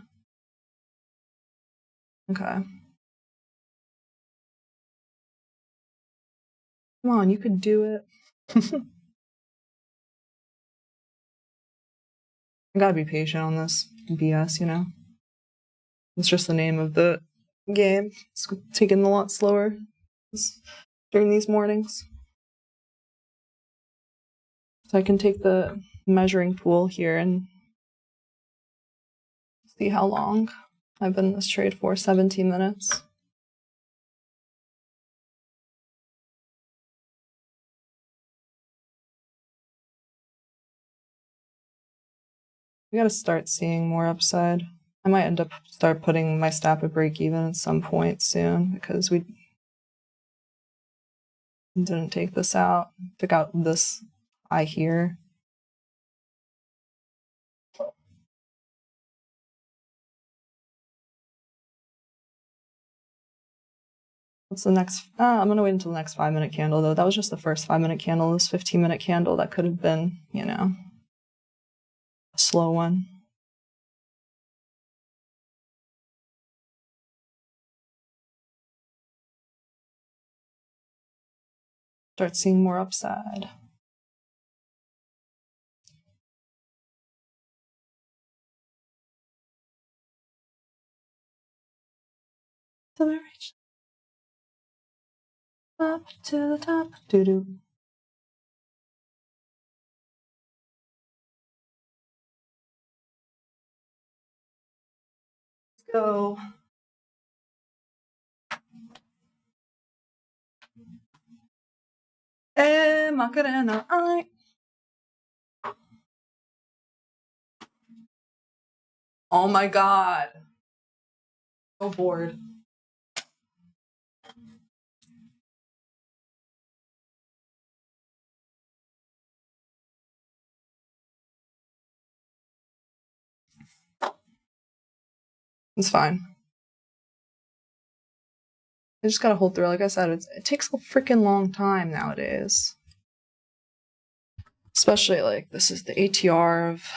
Okay. Come on, you could do it. I gotta be patient on this BS, you know? It's just the name of the game. It's taking a lot slower during these mornings. So I can take the measuring tool here and see how long I've been in this trade for. 17 minutes. We gotta start seeing more upside. I might end up start putting my stop at break even at some point soon because we didn't take this out. Took out this high here. What's the next? I'm gonna wait until the next 5-minute candle though. That was just the first 5-minute candle. This 15-minute candle, that could have been, you know, a slow one. Start seeing more upside. Till we reach up to the top. Doo-doo. Let's go. Macarena, oh my god. So bored. It's fine. I just gotta hold through. Like I said, it takes a freaking long time nowadays. Especially like this is the ATR of,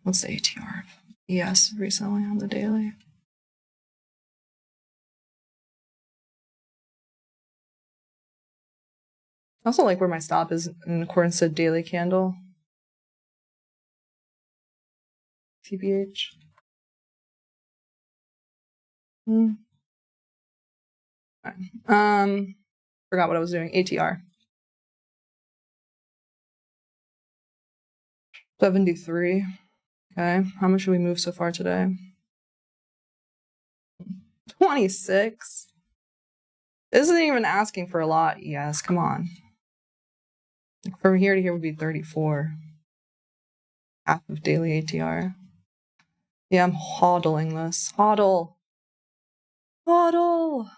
what's the ATR of ES recently on the daily? I also like where my stop is in accordance to daily candle. TBH. Forgot what I was doing. ATR. 73. Okay. How much should we move so far today? 26. This isn't even asking for a lot. Yes, come on. From here to here would be 34. Half of daily ATR. Yeah, I'm hodling this. Hodl. Hodl.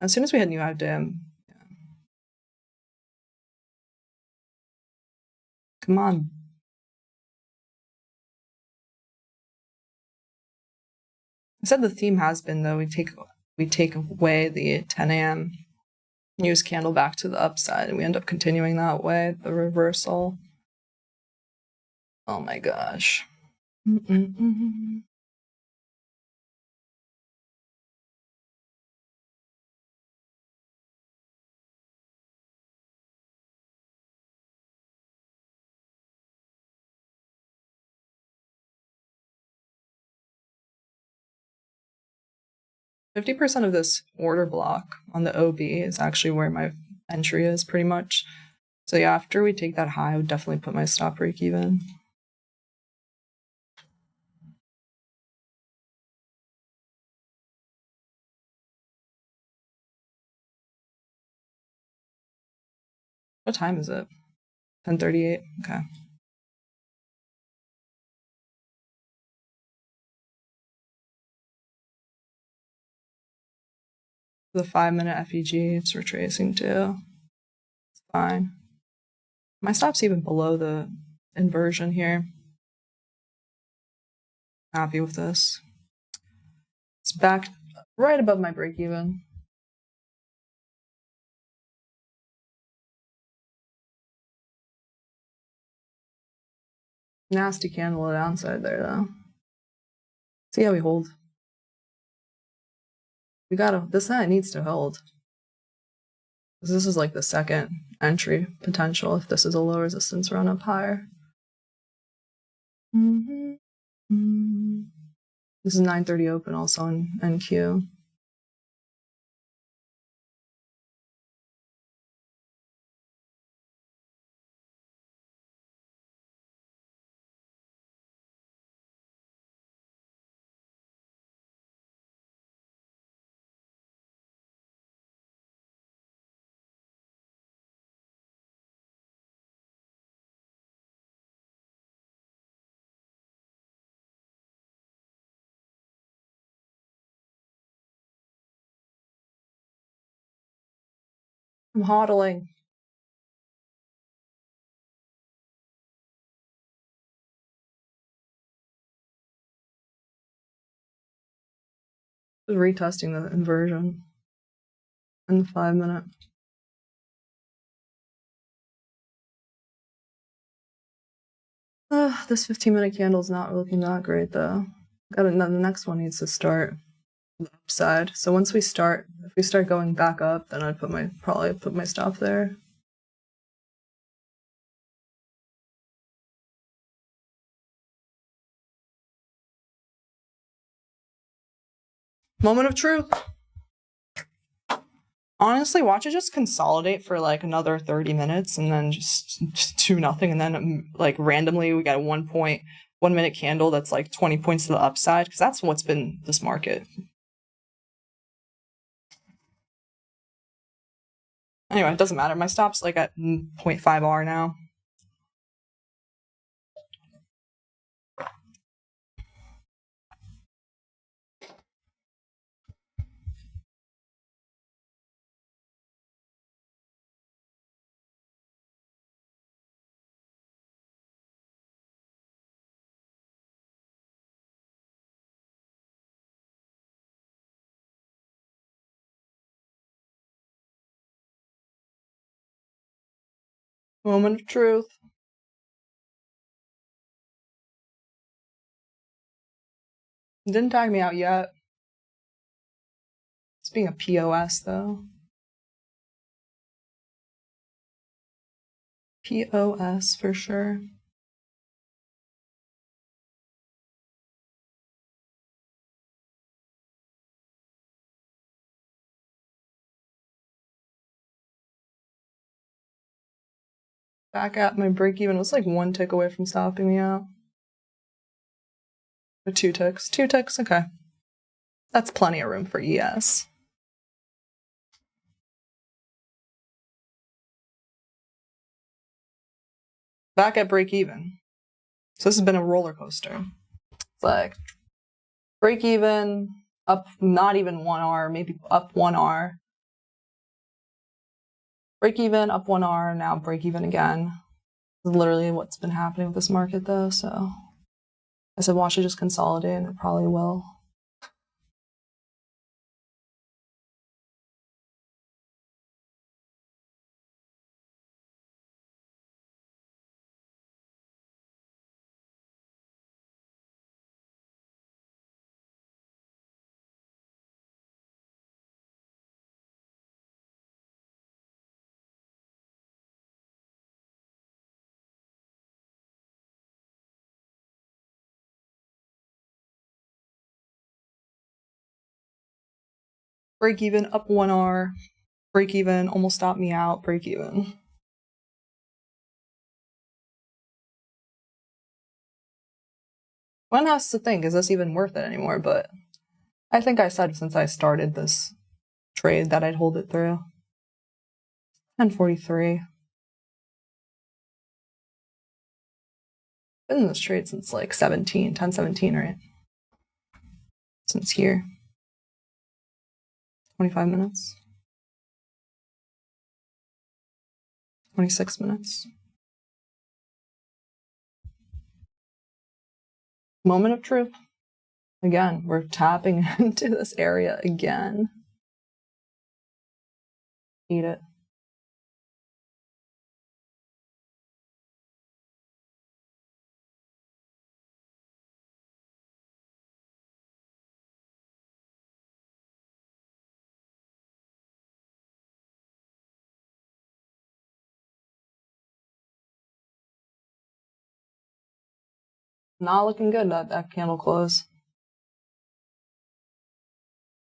As soon as we hit new out dim. Yeah. Come on. I said the theme has been though we take away the 10 a.m. news candle back to the upside and we end up continuing that way, the reversal. Oh my gosh. Mm-mm-mm. %50 of this order block on the OB is actually where my entry is pretty much. So yeah, after we take that high, I would definitely put my stop break even. What time is it? 10:38. Okay. The 5-minute FEG, it's retracing too. It's fine. My stop's even below the inversion here. Happy with this. It's back right above my break even. Nasty candle on the downside there though. See how we hold. We gotta, this side needs to hold. This is like the second entry potential if this is a low resistance run up higher. This is 9:30 open also in NQ. I'm hodling. Just retesting the inversion in the 5-minute. This 15-minute candle is not looking that great though. The next one needs to start the upside. So once we start, if we start going back up, then I'd probably put my stop there. Moment of truth. Honestly, watch it just consolidate for like another 30 minutes and then just do nothing. And then like randomly we got a 1 minute candle that's like 20 points to the upside because that's what's been this market. Anyway, it doesn't matter. My stop's like at 0.5 R now. Moment of truth. Didn't tag me out yet. It's being a POS though. POS for sure. Back at my break even was like 1 tick away from stopping me out. Or 2 ticks. 2 ticks, okay. That's plenty of room for ES. Back at break even. So this has been a roller coaster. It's like break even, up not even 1 R, maybe up 1 R. Break even, up 1 R, now break even again. This is literally what's been happening with this market though, so I said watch it just consolidate and it probably will. break even, up 1R, break even, almost stopped me out, break even. One has to think, is this even worth it anymore? But I think I said since I started this trade that I'd hold it through. 1043. Been in this trade since like 1017, right? Since here. 25 minutes. 26 minutes. Moment of truth. Again, we're tapping into this area again. Eat it. Not looking good, that candle close.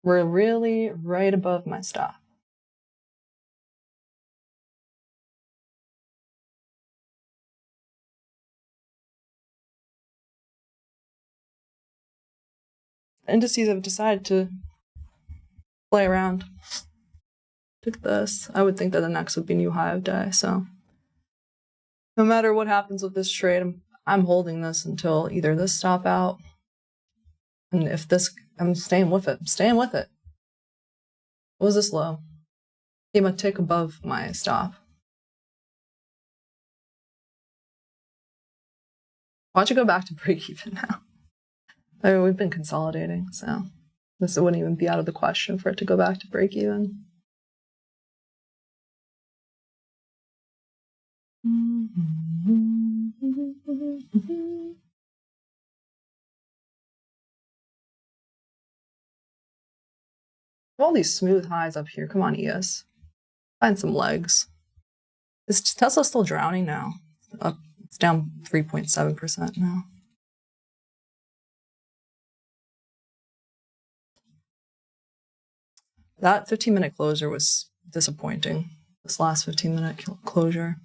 We're really right above my stop. Indices have decided to play around. Look at this. I would think that the next would be new high of day, so no matter what happens with this trade, I'm holding this until either this stop out, and if this, I'm staying with it. What was this low? Came a tick above my stop. Why don't you go back to break even now? I mean, we've been consolidating, so this wouldn't even be out of the question for it to go back to break even. All these smooth highs up here. Come on, ES. Find some legs. Is Tesla still drowning now? It's down 3.7% now. That 15-minute closure was disappointing. This last 15-minute closure.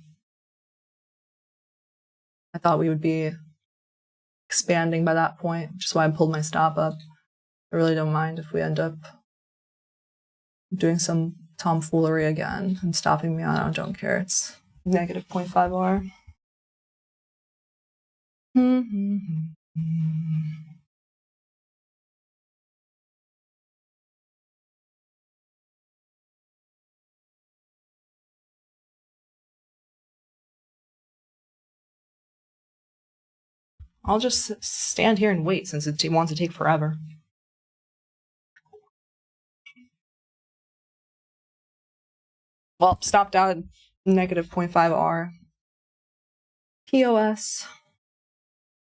I thought we would be expanding by that point, which is why I pulled my stop up. I really don't mind if we end up doing some tomfoolery again and stopping me out. I don't care. It's negative 0.5 R. I'll just stand here and wait since it wants to take forever. Well, stopped out at negative 0.5 R. POS.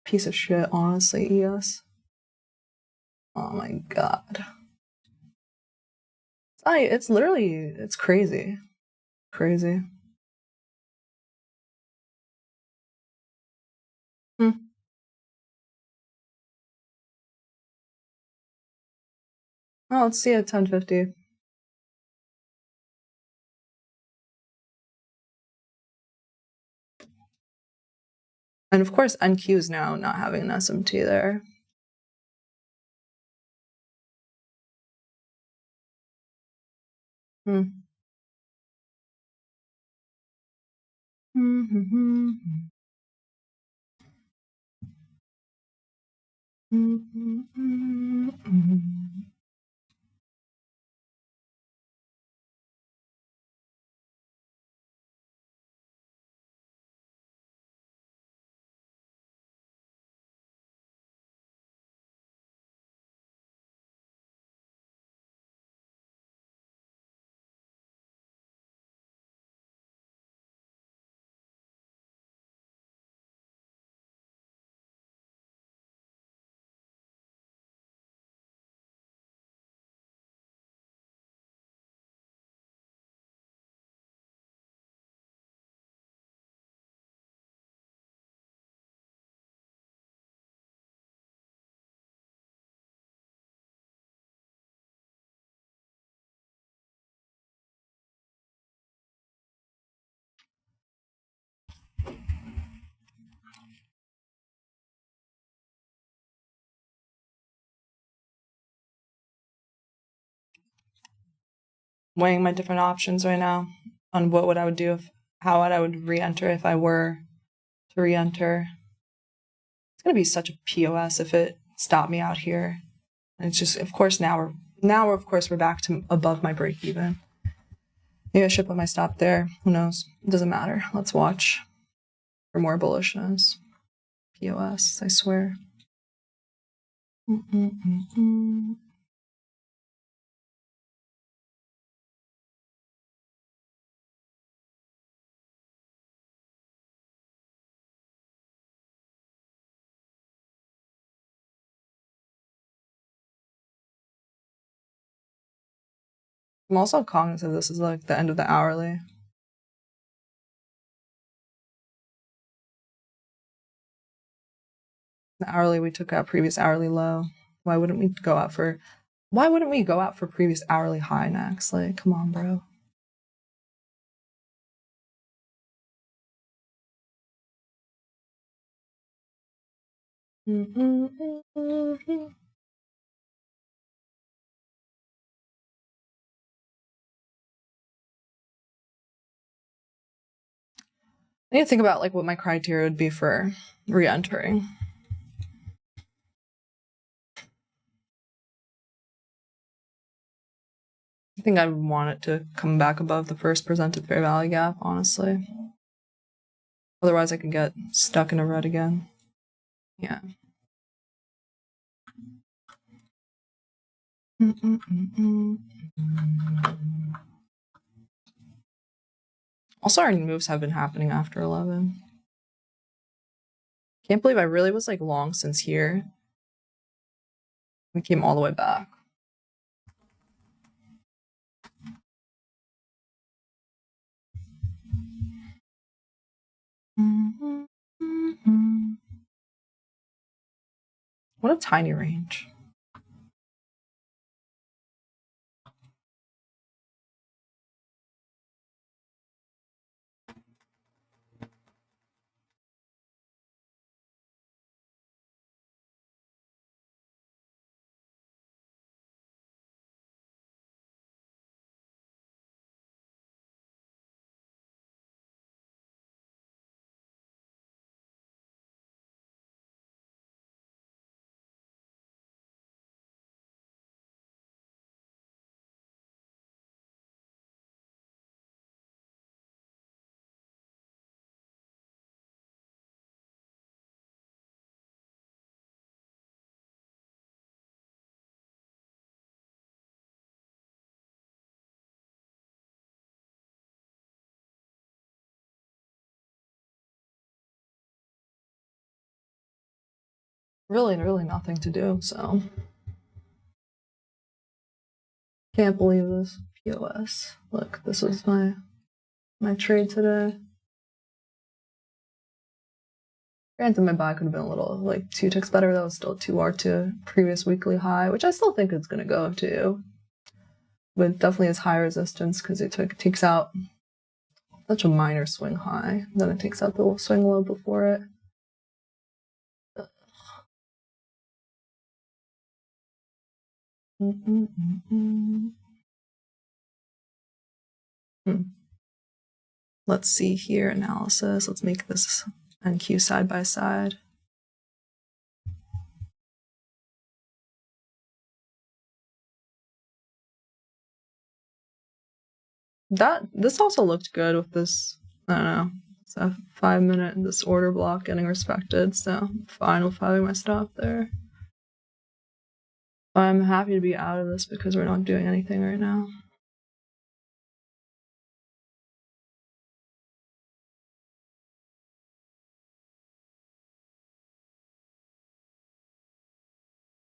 Piece of shit, honestly, ES. Oh my god. It's literally, it's crazy. Crazy. Oh, let's see at 1050. And of course, NQ is now not having an SMT there. weighing my different options right now on what I would do how I would re-enter if I were to re-enter. It's gonna be such a POS if it stopped me out here. And it's just, of course, now we're back to above my break even. Maybe I should put my stop there. Who knows? It doesn't matter. Let's watch for more bullishness. POS, I swear. I'm also cognizant this is like the end of the hourly. The hourly we took out previous hourly low. Why wouldn't we go out for previous hourly high next? Like, come on, bro. I need to think about like what my criteria would be for re-entering. I think I'd want it to come back above the first presented fair value gap, honestly. Otherwise, I could get stuck in a red again. Yeah. Also, our moves have been happening after 11. Can't believe I really was like long since here. We came all the way back. What a tiny range. Really nothing to do, so. Can't believe this. POS. Look, this was my trade today. Granted, my buy could have been a little, like, 2 ticks better. That was still 2R to previous weekly high, which I still think it's going to go to. But definitely has high resistance because it takes out such a minor swing high. Then it takes out the swing low before it. Let's see here, analysis. Let's make this NQ side by side. This also looked good with this, I don't know, it's a 5 minute, this order block getting respected, so I'm fine with having my stop there. I'm happy to be out of this because we're not doing anything right now.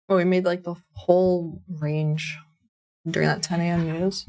Oh, we made like the whole range during that 10 a.m. news.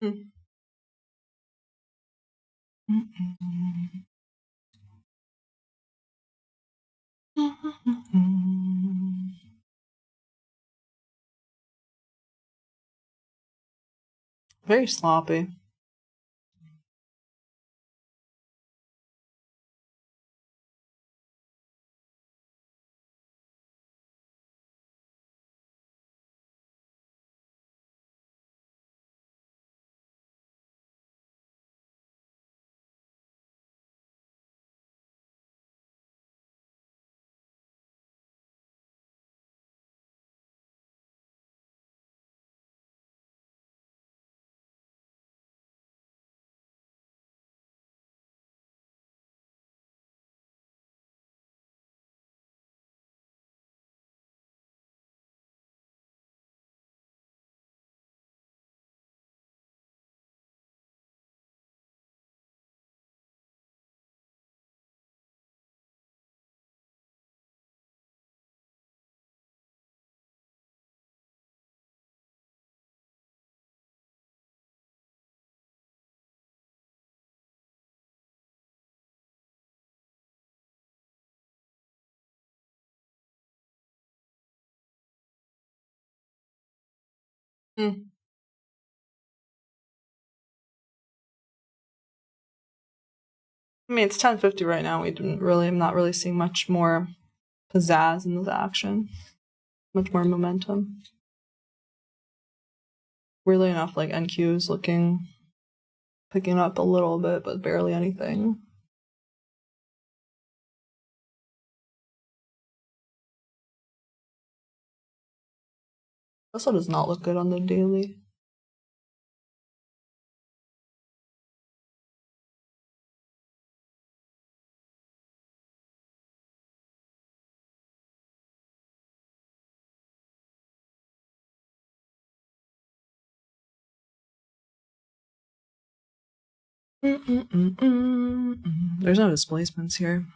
Hmm. Very sloppy. Hmm. I mean, it's 10:50 right now. I'm not really seeing much more pizzazz in this action. Much more momentum. Weirdly enough, like NQ's picking up a little bit, but barely anything. Also does not look good on the daily. There's no displacements here.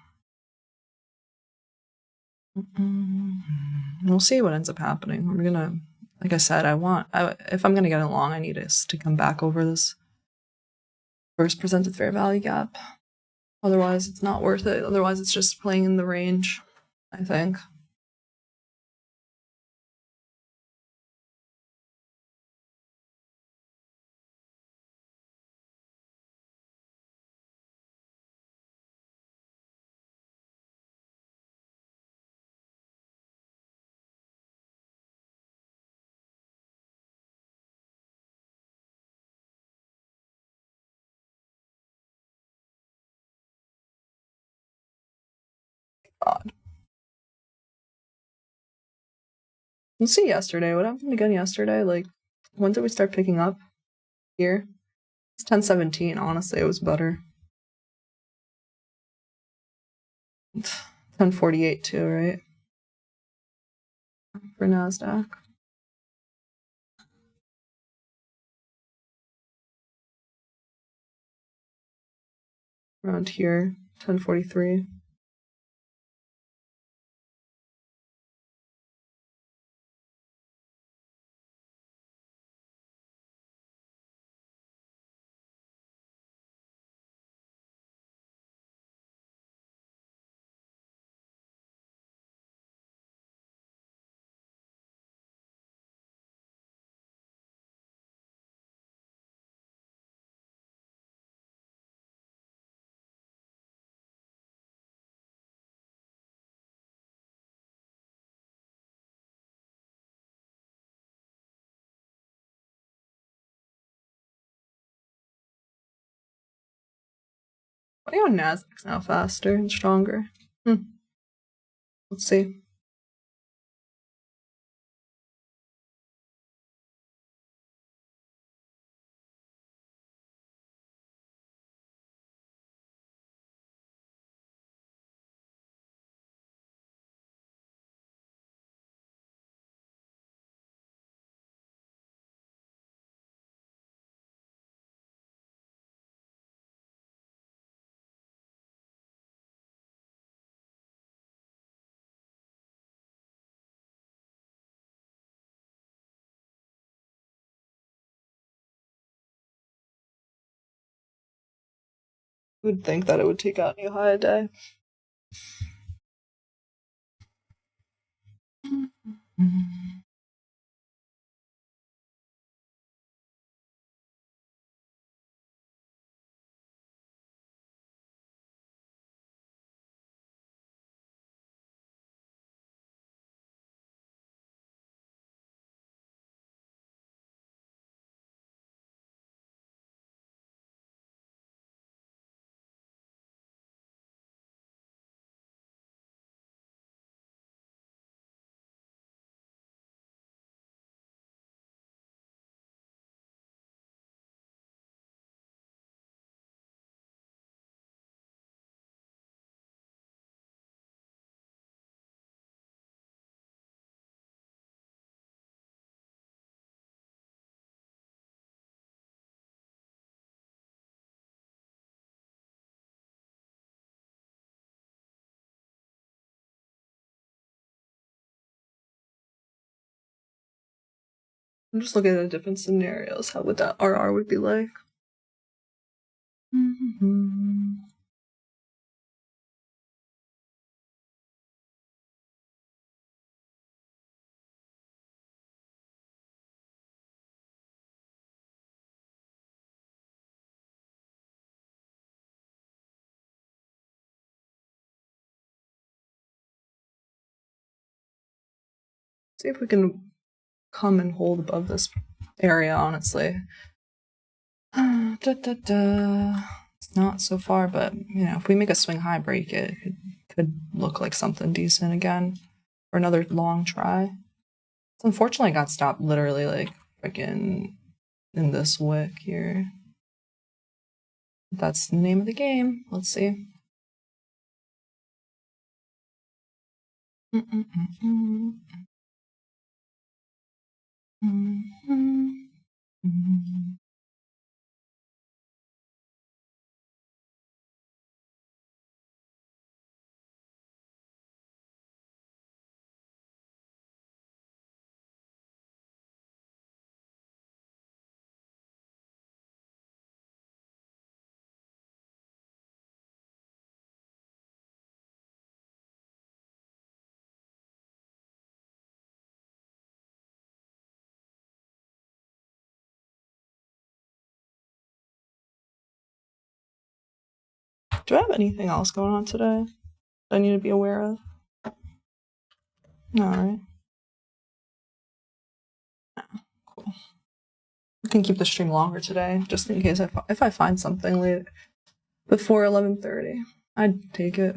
We'll see what ends up happening. We're gonna, like I said, if I'm gonna get it long, I need us to come back over this first presented fair value gap. Otherwise, it's not worth it. Otherwise, it's just playing in the range, I think. God. We'll see yesterday. What happened again yesterday? Like, when did we start picking up here? It's 10:17. Honestly, it was better. 10:48 too, right? For Nasdaq. Around here, 10:43. Funny how Nasdaq's now faster and stronger. Let's see. Who would think that it would take out new high a day? I'm just looking at different scenarios. How would that RR would be like? See if we can come and hold above this area, honestly. It's not so far, but you know, if we make a swing high break, it could look like something decent again for another long try. So unfortunately, I got stopped literally like freaking in this wick here. That's the name of the game. Let's see. Do I have anything else going on today that I need to be aware of? No, right? No. Cool. We can keep the stream longer today, just in case if I find something late before 11:30, I'd take it.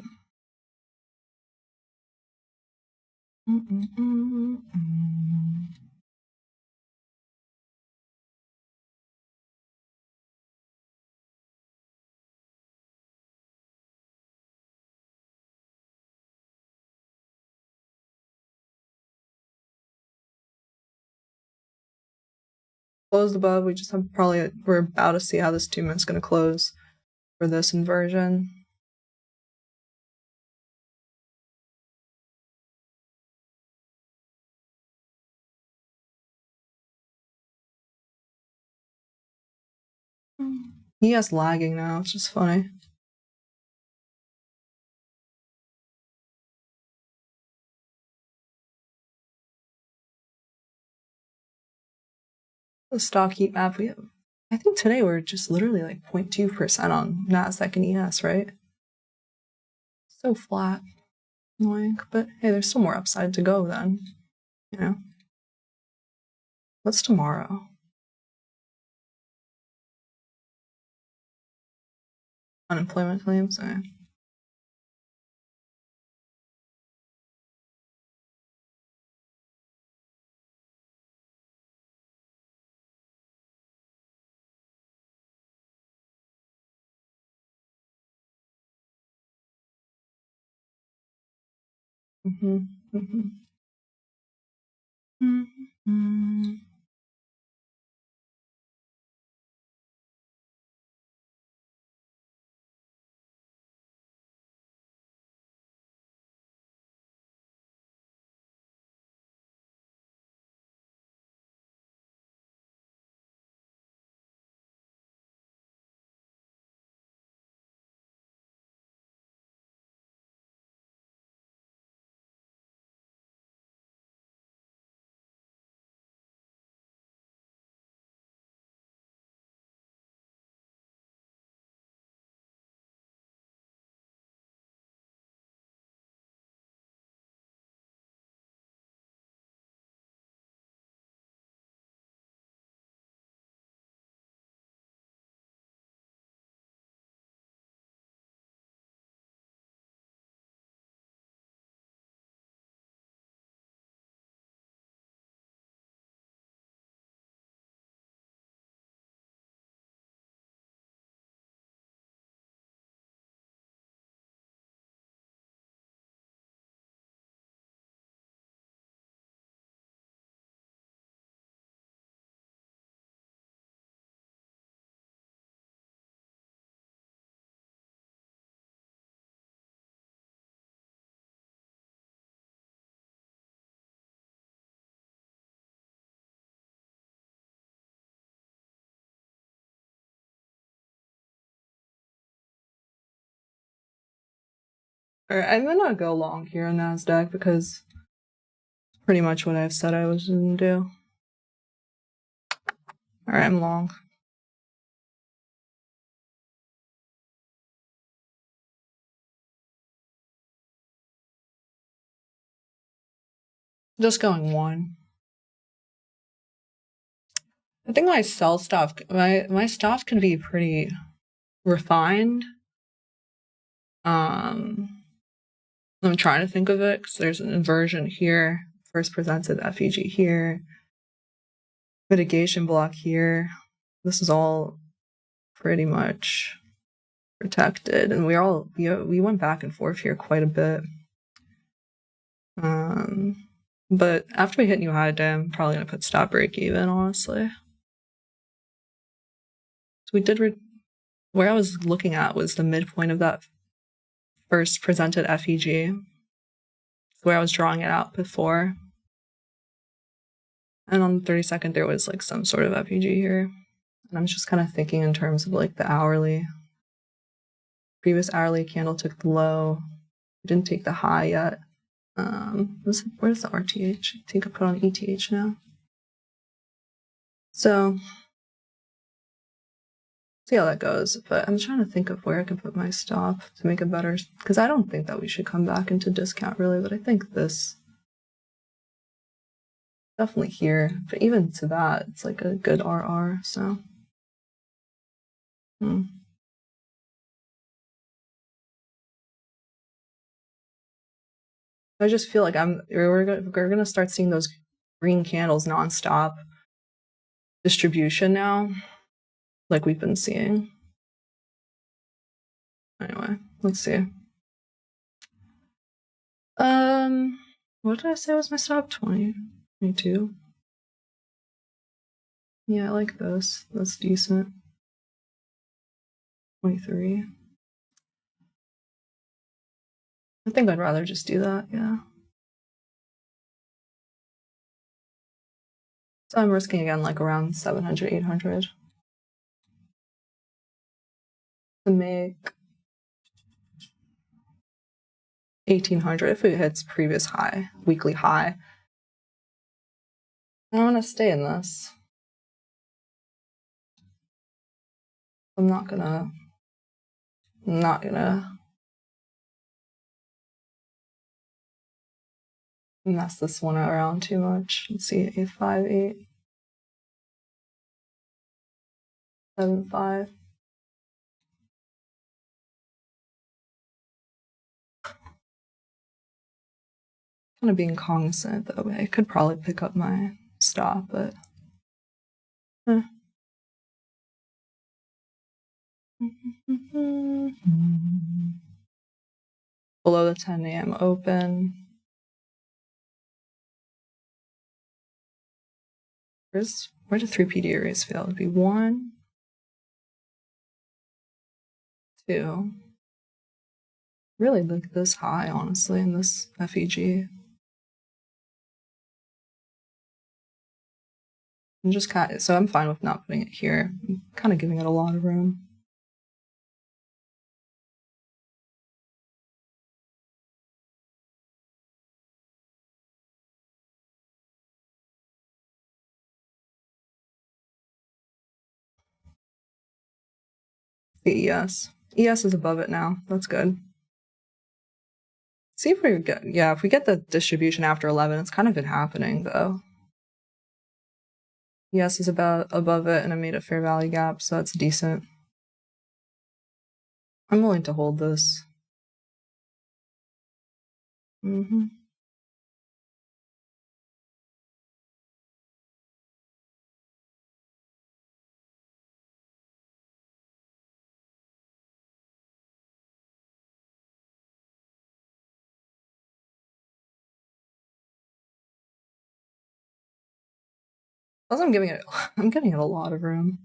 Closed above. We just have we're about to see how this 2 minute's going to close for this inversion. He has lagging now, it's just funny. The stock heat map, I think today we're just literally like 0.2% on NASDAQ and ES, right? So flat. Annoying, but hey, there's still more upside to go then, you know? What's tomorrow? Unemployment claims? Alright, I'm gonna go long here on NASDAQ because it's pretty much what I've said I was gonna do. Alright, I'm long. Just going one. I think my sell stop, my stop can be pretty refined. I'm trying to think of it because there's an inversion here. First presented FEG here. Mitigation block here. This is all pretty much protected, and we went back and forth here quite a bit. But after we hit new high day, I'm probably gonna put stop break even, honestly. So we did where I was looking at was the midpoint of that first presented FEG, where I was drawing it out before. And on the 32nd, there was like some sort of FEG here. And I'm just kind of thinking in terms of like the hourly. Previous hourly candle took the low. We didn't take the high yet. Where's the RTH? I think I put on ETH now. So, see how that goes. But I'm trying to think of where I can put my stop to make it better. Because I don't think that we should come back into discount really, but I think this definitely here. But even to that, it's like a good RR, so. I just feel like we're gonna start seeing those green candles nonstop distribution now, like we've been seeing. Anyway, let's see. What did I say was my stop? 20, 22. Yeah, I like this. That's decent. 23. I think I'd rather just do that, yeah. So I'm risking again like around 700, 800 to make 1800 if it hits previous high, weekly high. I want to stay in this. I'm not gonna mess this one around too much. Let's see, 858, 75. Kind of being cognizant though. I could probably pick up my stop, but below the 10 a.m. open. Where did 3 PD arrays fail? It'd be 1, 2. Really like this high, honestly, in this FEG. I'm just so I'm fine with not putting it here. I'm kind of giving it a lot of room. The ES. ES is above it now. That's good. See if we get, if we get the distribution after 11, it's kind of been happening though. ES is about above it and I made a fair value gap, so that's decent. I'm willing to hold this. Also, I'm giving it a lot of room.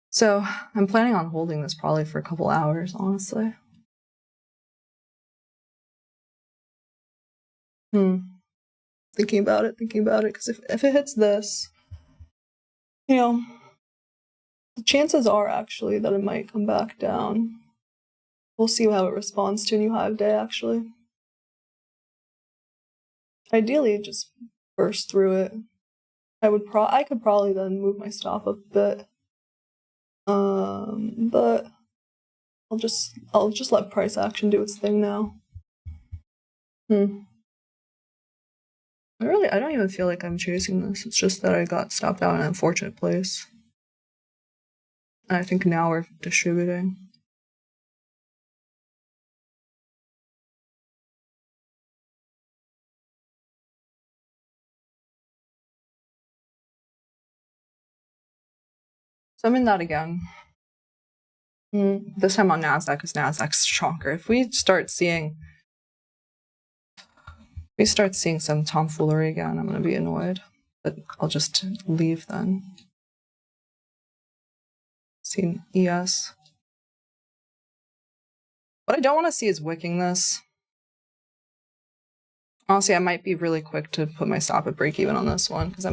So I'm planning on holding this probably for a couple hours, honestly. Thinking about it, because if it hits this, the chances are actually that it might come back down We'll see how it responds to a new hive day, actually. Ideally, just burst through it. I could probably then move my stop up a bit. But I'll just let price action do its thing now. I don't even feel like I'm chasing this. It's just that I got stopped out in an unfortunate place. And I think now we're distributing. So I'm in that again. This time on NASDAQ, because NASDAQ's stronger. If we start seeing some tomfoolery again, I'm going to be annoyed. But I'll just leave then. See ES. What I don't want to see is wicking this. Honestly, I might be really quick to put my stop at break even on this one because I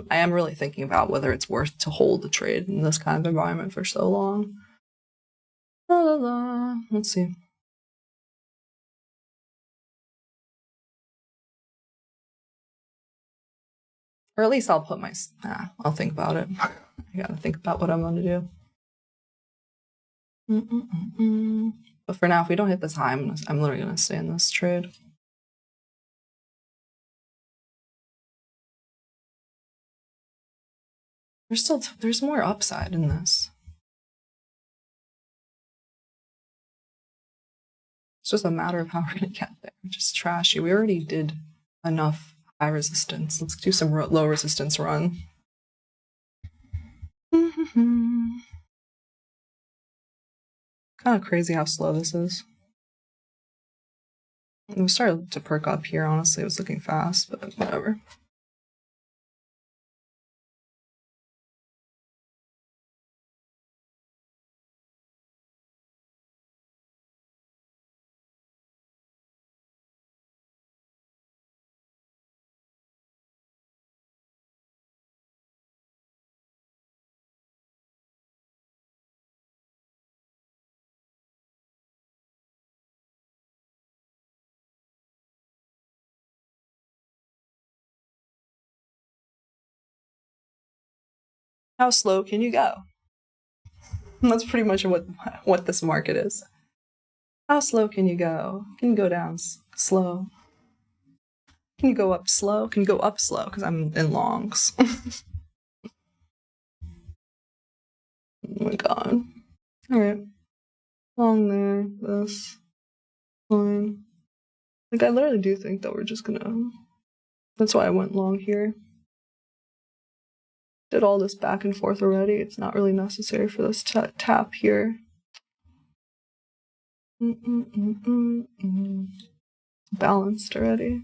am really thinking about whether it's worth to hold the trade in this kind of environment for so long. Let's see. Or at least I'll put I'll think about it. I gotta think about what I'm gonna do. But for now, if we don't hit this high, I'm literally gonna stay in this trade. There's more upside in this. It's just a matter of how we're gonna get there. Just trashy. We already did enough high resistance. Let's do some low resistance run. Kind of crazy how slow this is. It started to perk up here, honestly. It was looking fast, but whatever. How slow can you go? That's pretty much what this market is. How slow can you go? Can you go down slow? Can you go up slow? Can you go up slow? Because I'm in longs. Oh my god. Alright. Long there. This. Fine. Like, I literally do think that we're just gonna... That's why I went long here. Did all this back and forth already. It's not really necessary for this tap here. Balanced already.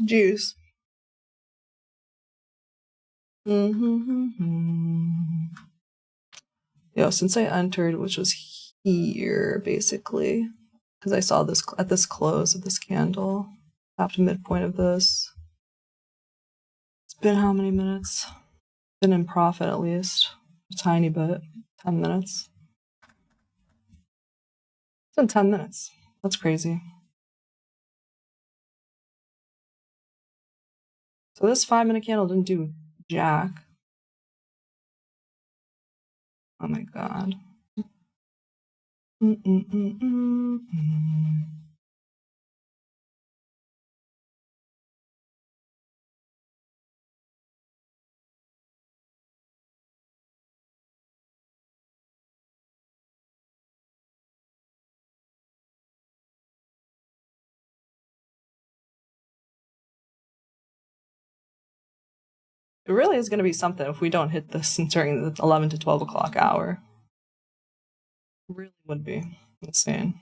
Juice. Yeah, since I entered, which was here, basically, because I saw this at this close of this candle, after midpoint of this. It's been how many minutes? Been in profit at least. A tiny bit. 10 minutes. It's been 10 minutes. That's crazy. So this 5-minute candle didn't do jack. Oh my god. It really is going to be something if we don't hit this during the 11 to 12 o'clock hour. It really would be insane.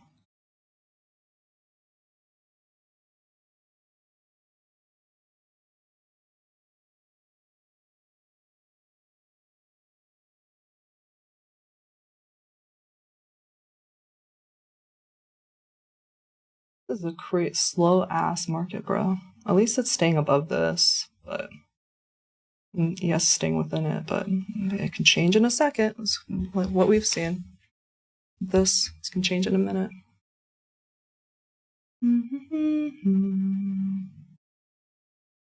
This is a slow ass market, bro. At least it's staying above this, but yes, staying within it, but it can change in a second. It's what we've seen. This can change in a minute.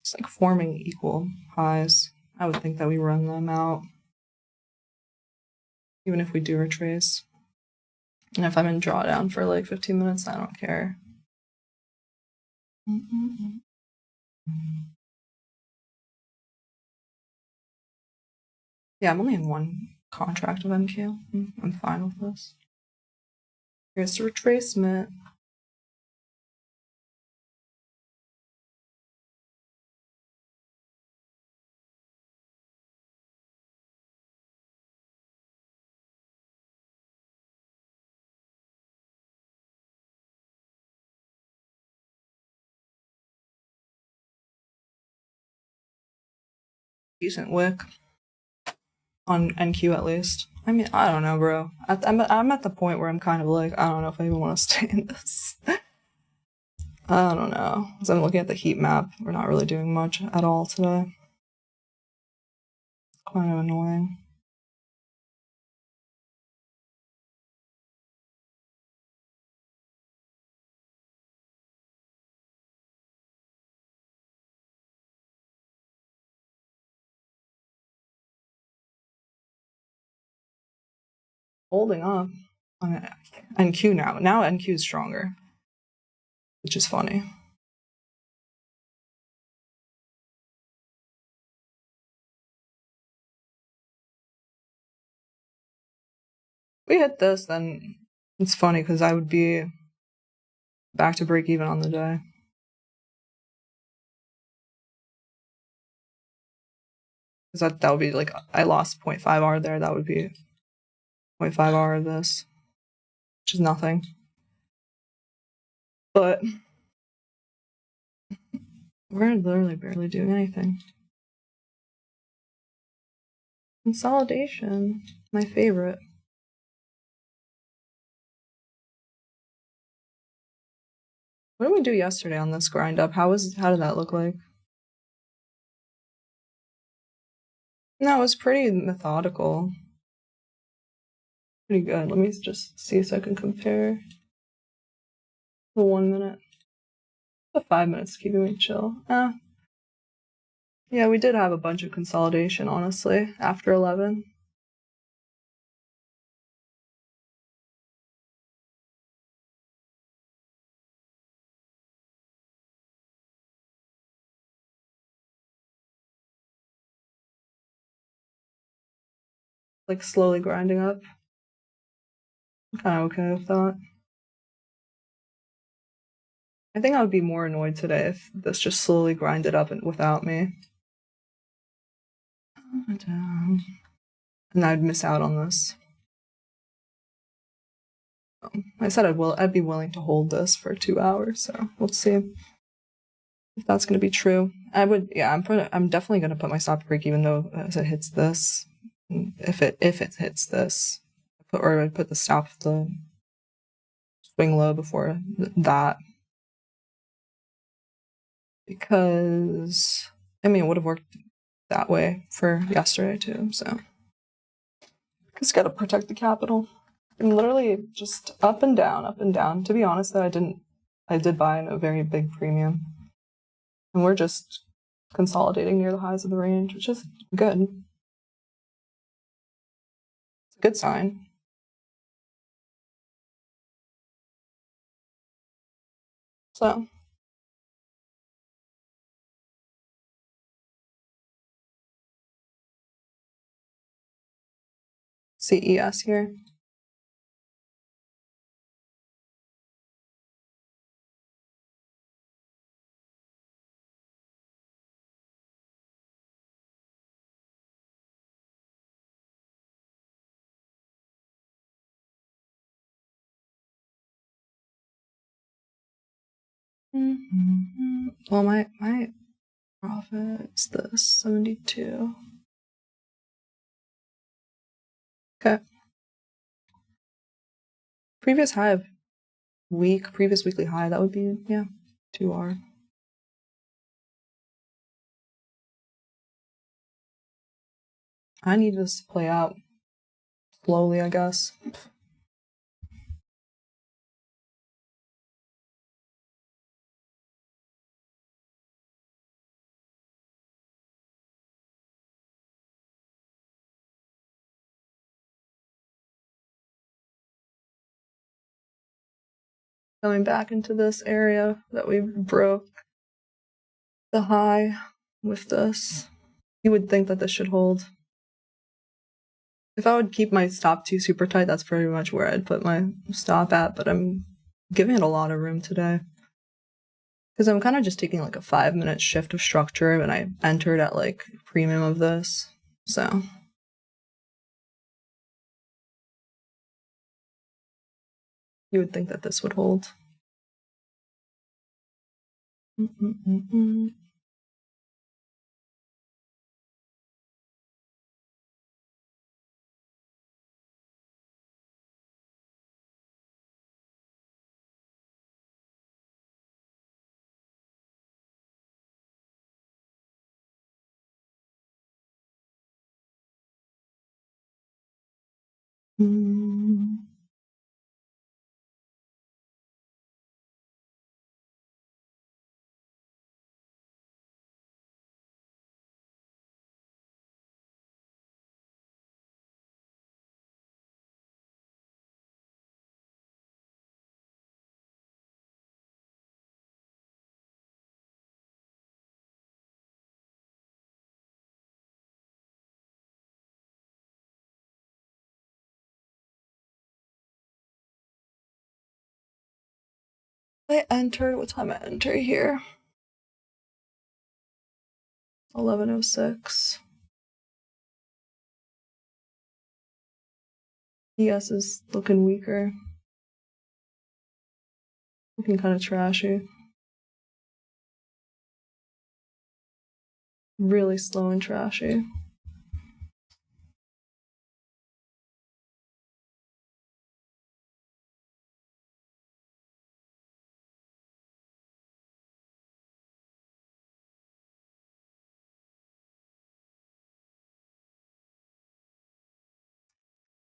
It's like forming equal highs. I would think that we run them out, even if we do retrace. And if I'm in drawdown for like 15 minutes, I don't care. Yeah, I'm only in one contract of NQ. I'm fine with this. Here's the retracement. Decent wick on NQ at least. I mean, I don't know, bro. I'm at the point where I'm kind of like, I don't know if I even want to stay in this. I don't know. As I'm looking at the heat map, we're not really doing much at all today. It's kind of annoying. Holding up on NQ now. Now NQ is stronger, which is funny. If we hit this, then it's funny because I would be back to break even on the day. Because that would be like, I lost 0.5 R there. That would be 0.5 R of this, which is nothing. But we're literally barely doing anything. Consolidation, my favorite. What did we do yesterday on this grind up? How did that look like? No, it was pretty methodical. Pretty good. Let me just see so I can compare the 1 minute. The 5 minutes keeping me chill. Yeah, we did have a bunch of consolidation, honestly, after 11. Like slowly grinding up. I'm kind of okay with that. I think I would be more annoyed today if this just slowly grinded up and without me. And I'd miss out on this. I said I'd be willing to hold this for 2 hours, so we'll see if that's going to be true. I'm definitely going to put my stop break even though as it hits this. If it hits this, I put the stop the swing low before that, because I mean it would have worked that way for yesterday too. So just got to protect the capital. I'm literally just up and down, up and down. To be honest, though, I did buy in a very big premium, and we're just consolidating near the highs of the range, which is good. Good sign. So CES here. Well, my profit's this 72. Okay. Previous high of week, previous weekly high, that would be, yeah, 2R. I need this to play out slowly, I guess. Coming back into this area that we broke the high with this. You would think that this should hold. If I would keep my stop 2 super tight, that's pretty much where I'd put my stop at, but I'm giving it a lot of room today. Because I'm kind of just taking like a 5-minute shift of structure, and I entered at like premium of this, so. You would think that this would hold. I entered, what time I enter here? 11:06. ES is looking weaker. Looking kind of trashy. Really slow and trashy.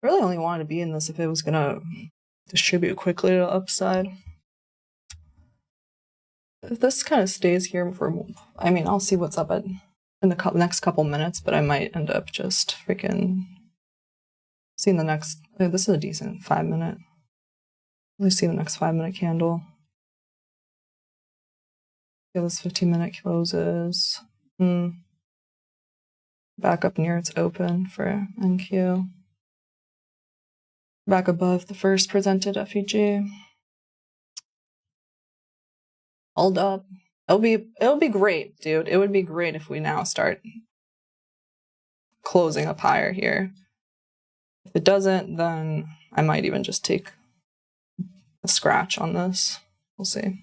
I really only wanted to be in this if it was gonna distribute quickly to the upside. If this kind of stays here for, I mean, I'll see what's up in the next couple minutes, but I might end up just freaking seeing the next. This is a decent 5-minute. Let's see the next 5-minute candle. Yeah, this 15-minute closes. Back up near its open for NQ. Back above the first presented FEG. Hold up. It'll be great, dude. It would be great if we now start closing up higher here. If it doesn't, then I might even just take a scratch on this. We'll see.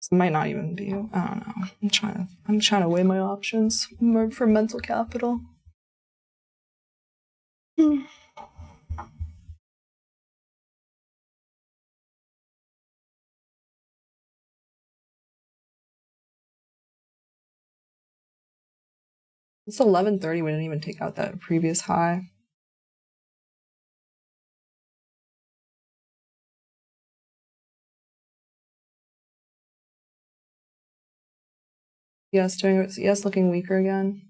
This might not even be, I don't know. I'm trying to weigh my options more for mental capital. It's 11:30. We didn't even take out that previous high. Yes, looking weaker again.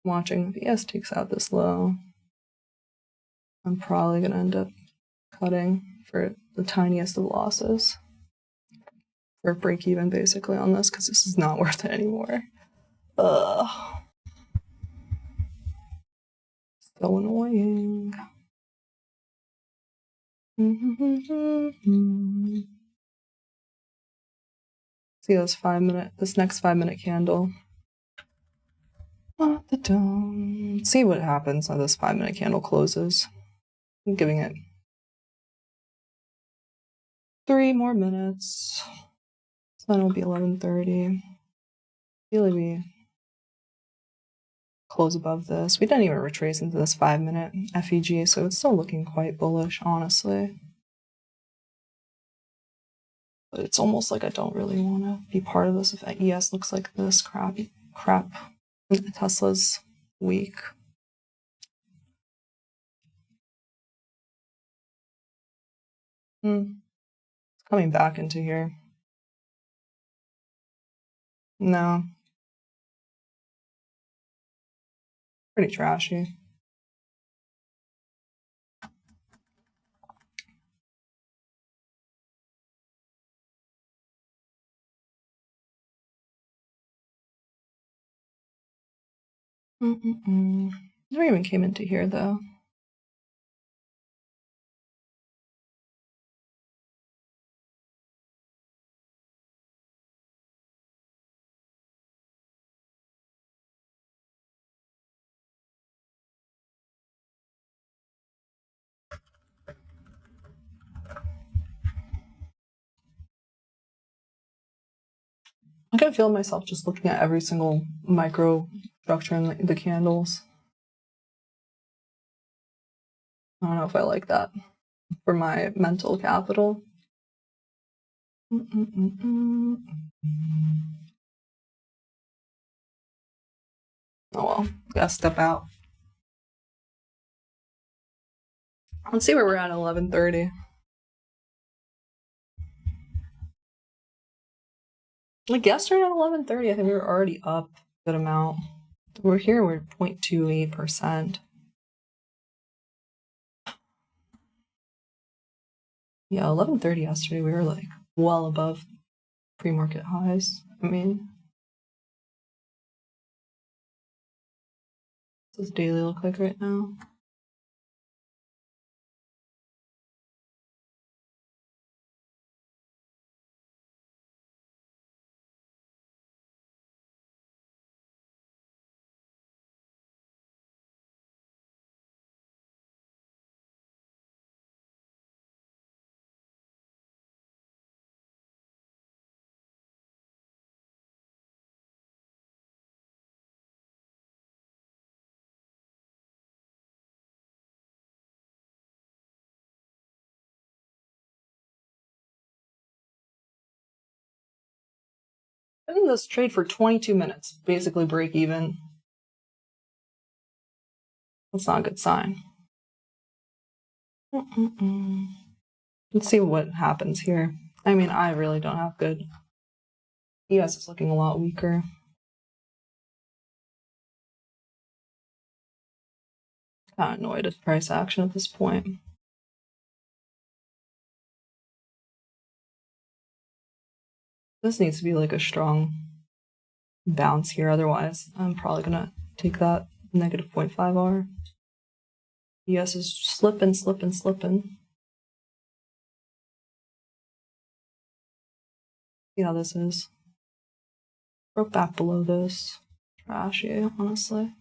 watching if ES takes out this low. I'm probably going to end up cutting for the tiniest of losses. Or break even basically on this because this is not worth it anymore. Ugh. So annoying. See this next 5-minute candle. See what happens when this 5-minute candle closes. I'm giving it 3 more minutes. So then it'll be 11:30. Really we close above this. We didn't even retrace into this 5-minute FEG, so it's still looking quite bullish, honestly. But it's almost like I don't really want to be part of this if ES looks like this crap. Tesla's weak. It's coming back into here. No. Pretty trashy. Never even came into here though. I can feel myself just looking at every single micro structure in the candles. I don't know if I like that for my mental capital. Oh well, gotta step out. Let's see where we're at 11:30. Like yesterday at 11:30, I think we were already up a good amount. We're here, we're 0.28%. Yeah, 11:30 yesterday, we were like well above pre-market highs. I mean, what does daily look like right now? I've been in this trade for 22 minutes, basically break even. That's not a good sign. Let's see what happens here. I mean, I really don't have good. ES is looking a lot weaker. Kind of annoyed at price action at this point. This needs to be like a strong bounce here, otherwise I'm probably gonna take that negative 0.5 R. ES is slipping. See how this is. Broke back below this. Trashy, honestly.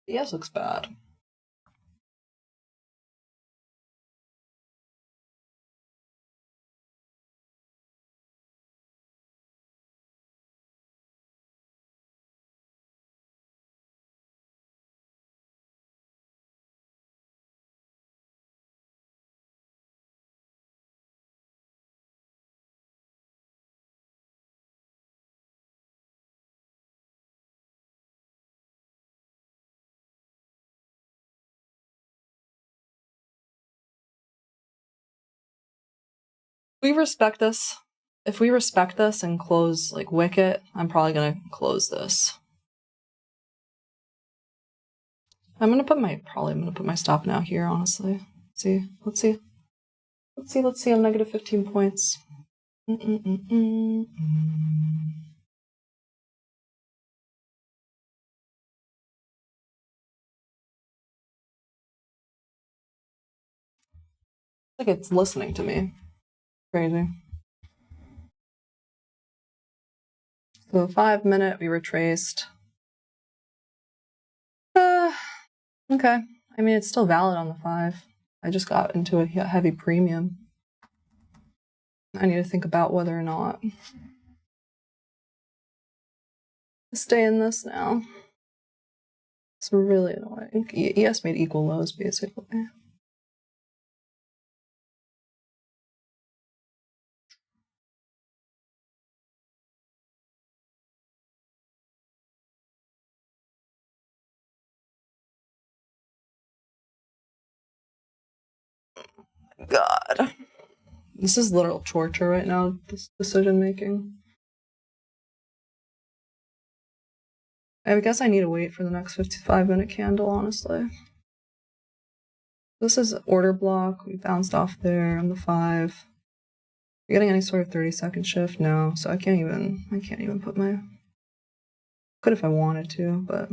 Yes, looks bad. We respect this. If we respect this and close like Wicket, I'm probably gonna close this. I'm gonna put my stop now here, honestly. Let's see. I'm negative 15 points. Like it's listening to me. Crazy. So 5 minute, we retraced. Okay. I mean, it's still valid on the 5. I just got into a heavy premium. I need to think about whether or not to stay in this now. It's really annoying. ES made equal lows, basically. God. This is literal torture right now, this decision making. I guess I need to wait for the next 55-minute candle, honestly. This is order block. We bounced off there on the 5. You're getting any sort of 30-second shift? No, so I can't even put my... Could if I wanted to, but...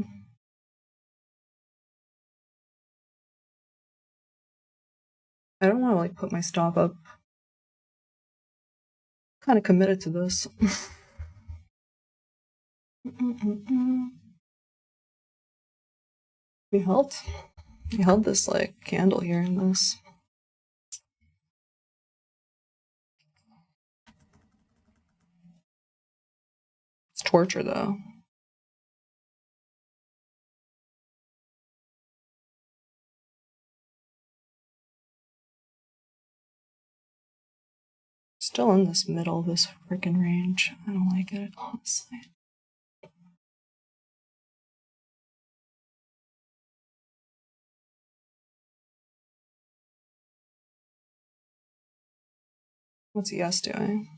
I don't want to, like, put my stop up. Kind of committed to this. We held this, like, candle here in this. It's torture, though. Still in this middle of this freaking range. I don't like it, honestly. What's ES doing?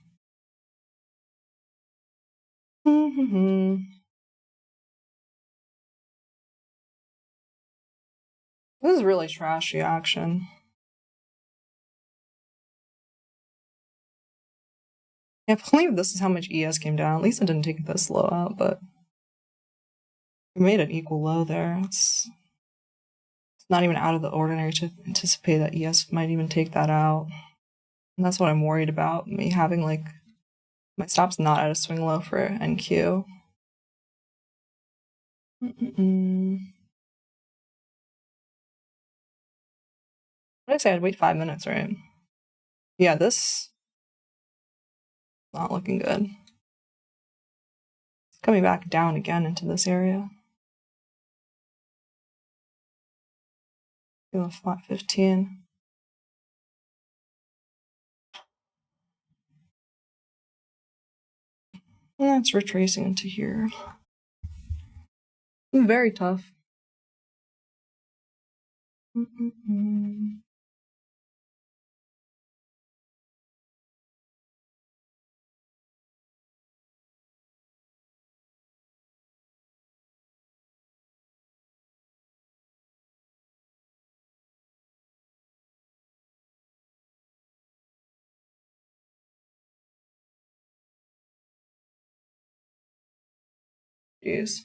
This is really trashy action. I can't believe this is how much ES came down. At least it didn't take this low out, but we made an equal low there. It's not even out of the ordinary to anticipate that ES might even take that out. And that's what I'm worried about. Me having, like, my stop's not at a swing low for NQ. What did I say? I'd wait 5 minutes, right? Yeah, this not looking good. It's coming back down again into this area. 15. And it's retracing into here. Very tough. Jeez.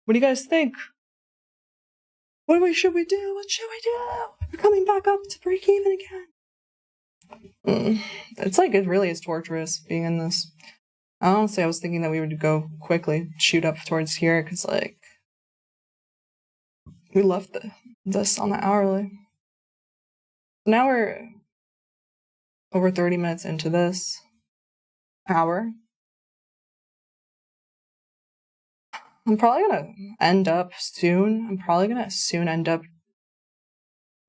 What do you guys think? Should we do? What should we do? We're coming back up to break even again. It's like, it really is torturous being in this. Honestly, I was thinking that we would go quickly, shoot up towards here, because, like, we left this on the hourly. Now we're over 30 minutes into this hour. I'm probably gonna end up soon. End up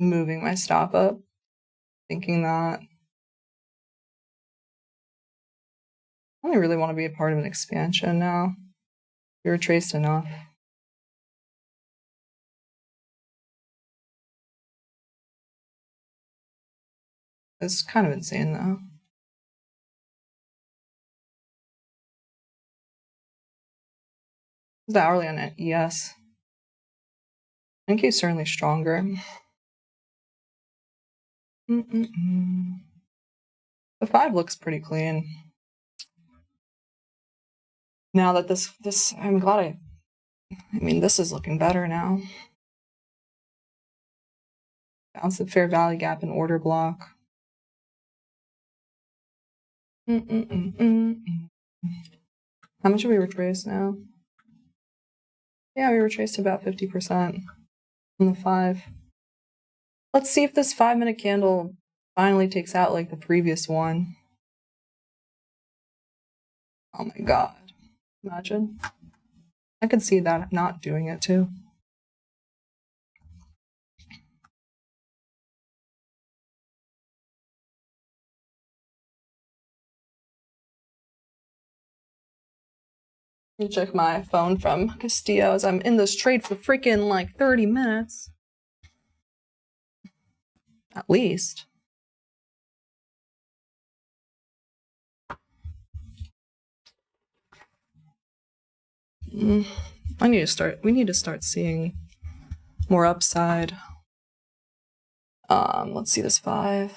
moving my stop up. Thinking that I only really want to be a part of an expansion now. We retraced enough. It's kind of insane though. The hourly on it, yes. I think he's certainly stronger. The 5 looks pretty clean. Now that this, I'm glad this is looking better now. Bounce the fair value gap and order block. How much have we retraced now? Yeah, we retraced about 50% on the 5. Let's see if this 5-minute candle finally takes out like the previous one. Oh my god. Imagine. I could see that not doing it too. Let me check my phone from Castillo as I'm in this trade for freaking like 30 minutes. At least. We need to start seeing more upside. Let's see this 5.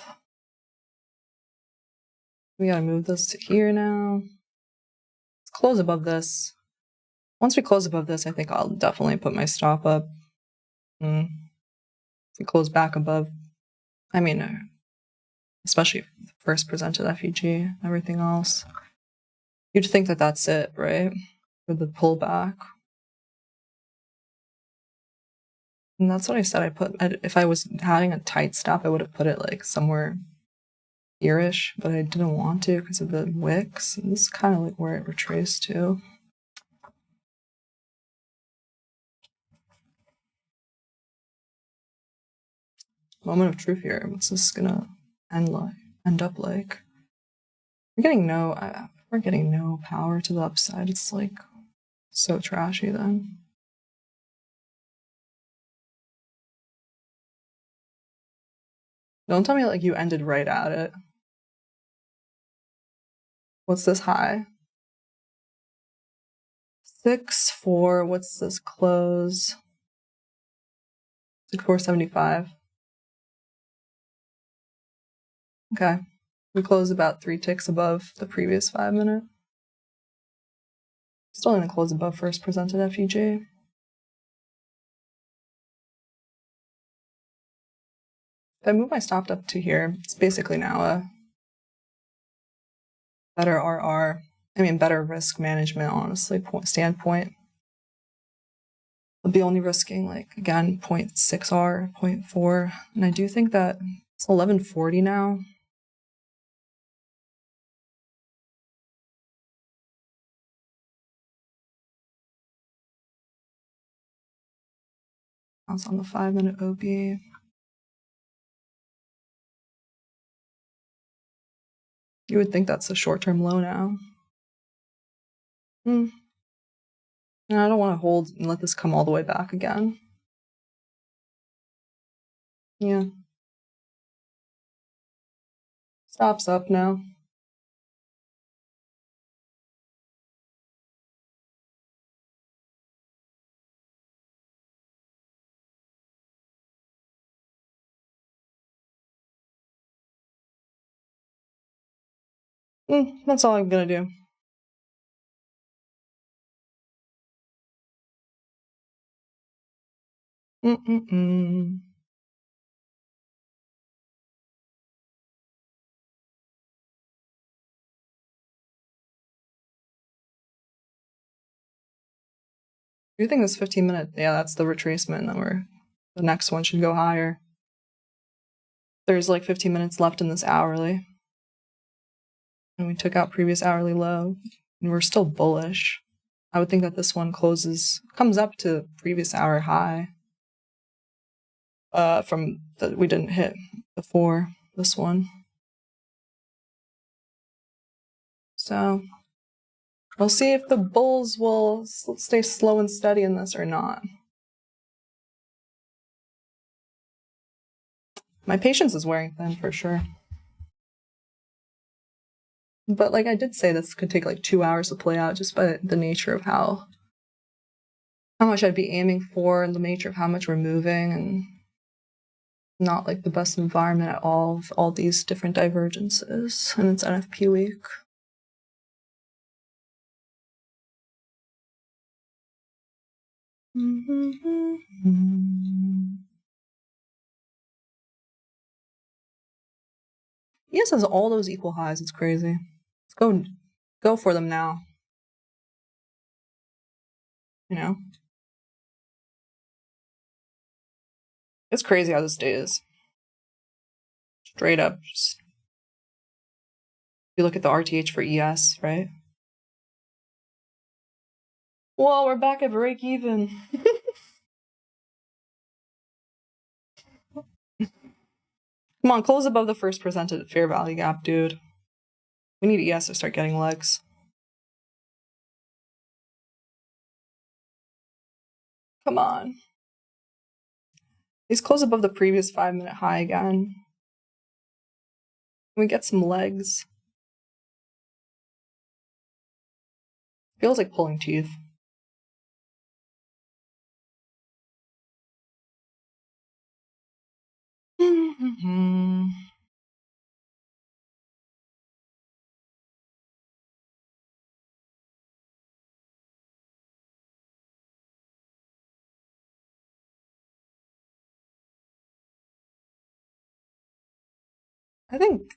We gotta move this to here now. Let's close above this. Once we close above this, I think I'll definitely put my stop up. If we close back above, especially if the first presented FEG, everything else. You'd think that that's it, right? For the pullback. And that's what I said. If I was having a tight stop, I would have put it like somewhere here-ish, but I didn't want to because of the wicks. And this is kind of like where it retraced to. Moment of truth here. What's this gonna end up like? We're getting no power to the upside. It's like so trashy then. Don't tell me like you ended right at it. What's this high? 6.4. What's this close? 6.475. Okay. We close about 3 ticks above the previous 5-minute. Still gonna close above first presented FEG. If I move my stop up to here, it's basically now a better better risk management, honestly, standpoint. I'll be only risking, like, again, 0.6 R, 0.4. And I do think that it's 1140 now. That's on the 5-minute OB. You would think that's a short-term low now. No, I don't want to hold and let this come all the way back again. Yeah. Stop's up now. That's all I'm gonna do. You think this 15-minute? Yeah, that's the retracement. Then the next one should go higher. There's like 15 minutes left in this hourly, and we took out previous hourly low, and we're still bullish. I would think that this one comes up to previous hour high. From that we didn't hit before this one. So we'll see if the bulls will stay slow and steady in this or not. My patience is wearing thin for sure. But like I did say, this could take like 2 hours to play out just by the nature of how much I'd be aiming for and the nature of how much we're moving, and not like the best environment at all with all these different divergences. And it's NFP week. ES has all those equal highs. It's crazy. Let's go for them now. You know? It's crazy how this day is. Straight up. Just, you look at the RTH for ES, right? Whoa, we're back at break even. Come on, close above the first presented fair value gap, dude. We need ES to start getting legs. Come on. These close above the previous 5-minute high again. Can we get some legs? Feels like pulling teeth. I think,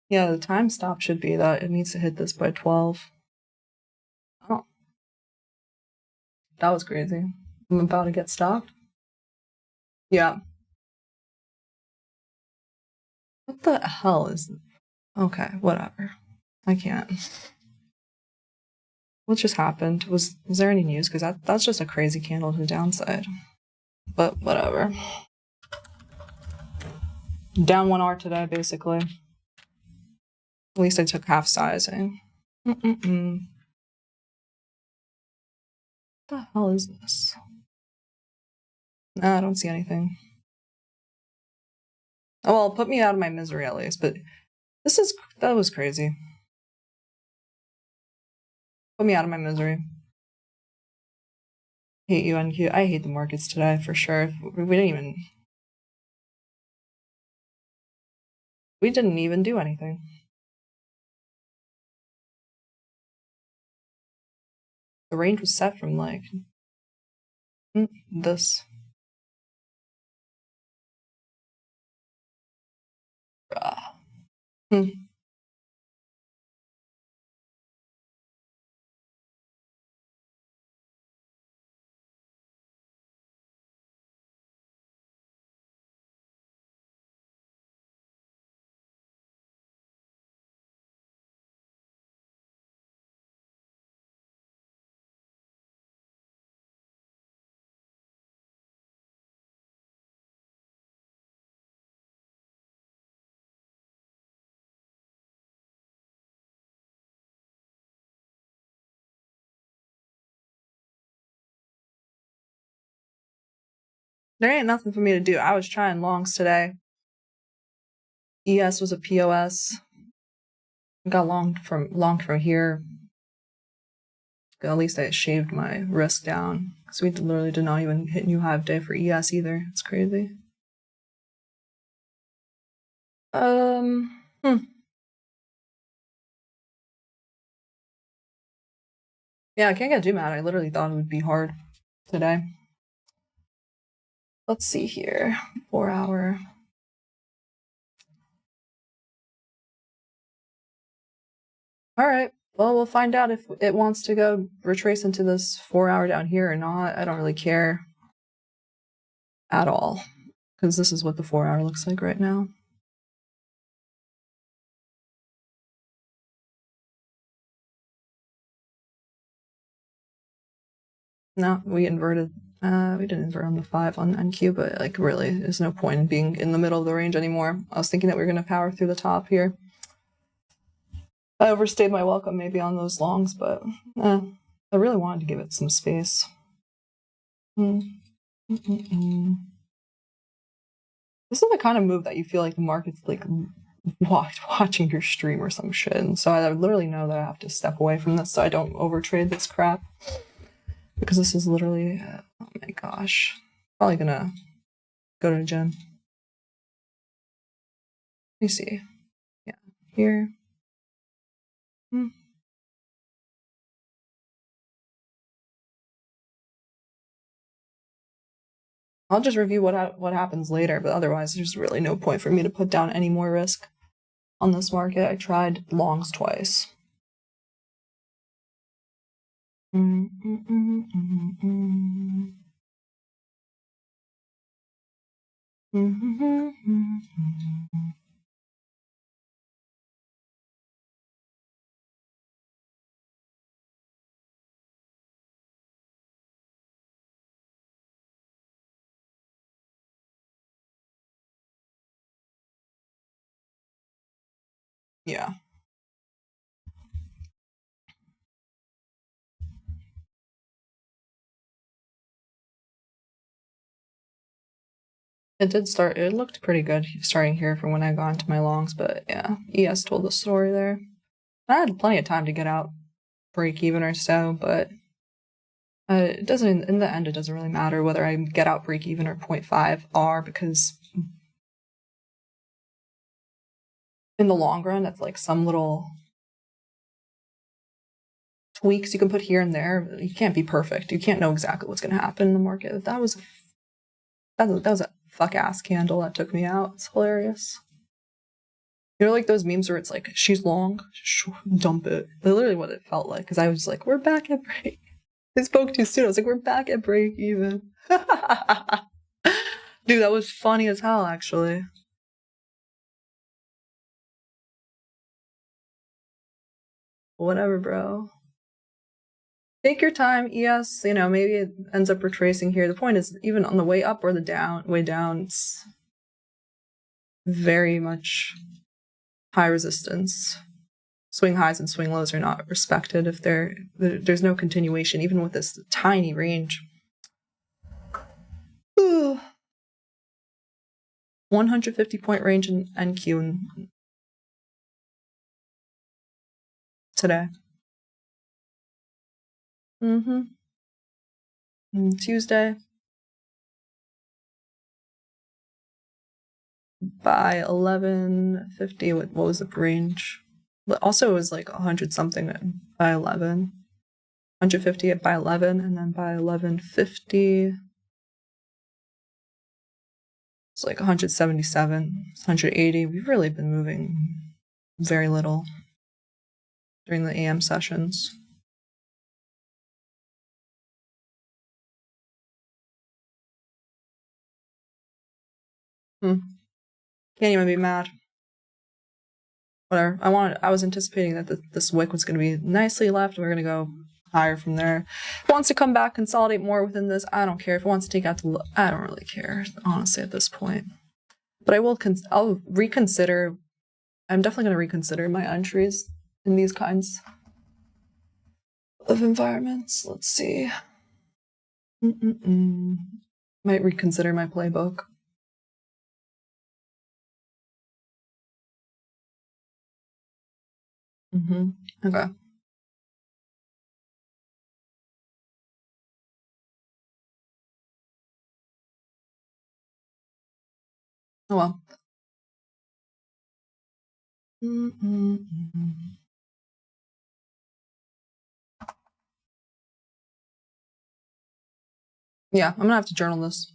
yeah, the time stop should be that it needs to hit this by 12. Oh. That was crazy. I'm about to get stopped. Yeah. What the hell is... Okay, whatever. I can't. What just happened? Was there any news? Because that's just a crazy candle to the downside. But whatever. Down 1 hour today, basically. At least I took half sizing. What the hell is this? Nah, I don't see anything. Oh, well, put me out of my misery at least, but that was crazy. Put me out of my misery. Hate you, NQ. I hate the markets today, for sure. We didn't even do anything. The range was set from like this. There ain't nothing for me to do. I was trying longs today. ES was a POS. Got longed from here. At least I shaved my risk down. Because we literally did not even hit new high of day for ES either. It's crazy. Yeah, I can't get too mad. I literally thought it would be hard today. Let's see here. 4 hour. All right. Well, we'll find out if it wants to go retrace into this 4 hour down here or not. I don't really care at all, because this is what the 4 hour looks like right now. No, we inverted. We didn't invert on the 5 on NQ, but like really, there's no point in being in the middle of the range anymore. I was thinking that we were going to power through the top here. I overstayed my welcome maybe on those longs, but I really wanted to give it some space. This is the kind of move that you feel like the market's like watching your stream or some shit. And so I literally know that I have to step away from this so I don't overtrade this crap. Because this is literally, oh my gosh, probably gonna go to the gym. Let me see. Yeah, here. I'll just review what happens later, but otherwise there's really no point for me to put down any more risk on this market. I tried longs twice. Yeah. It did start, it looked pretty good starting here from when I got into my longs, but yeah, ES told the story there. I had plenty of time to get out break even or so, but it doesn't, in the end, it doesn't really matter whether I get out break even or 0.5 R, because in the long run, it's like some little tweaks you can put here and there. You can't be perfect. You can't know exactly what's going to happen in the market. That was a fuck ass candle that took me out. It's hilarious. You know, like those memes where it's like, she's long, dump it. Literally what it felt like, because I was like, we're back at break. I spoke too soon. I was like, we're back at break even. Dude, that was funny as hell, actually. Whatever, bro. Take your time. Yes, you know, maybe it ends up retracing here. The point is, even on the way up or the way down, it's very much high resistance. Swing highs and swing lows are not respected if there's no continuation, even with this tiny range. 150-point range in NQ today. Tuesday by 11:50. What was the range? Also, it was like 100 something by 11. 150 by 11, and then by 11:50, it's like 177, 180. We've really been moving very little during the AM sessions. Can't even be mad. Whatever. I was anticipating that this wick was going to be nicely left, and we're going to go higher from there. If it wants to come back, consolidate more within this, I don't care. If it wants to take out the, I don't really care, honestly, at this point. But I'll reconsider. I'm definitely going to reconsider my entries in these kinds of environments. Let's see. Might reconsider my playbook. Okay. Oh well. Yeah, I'm gonna have to journal this.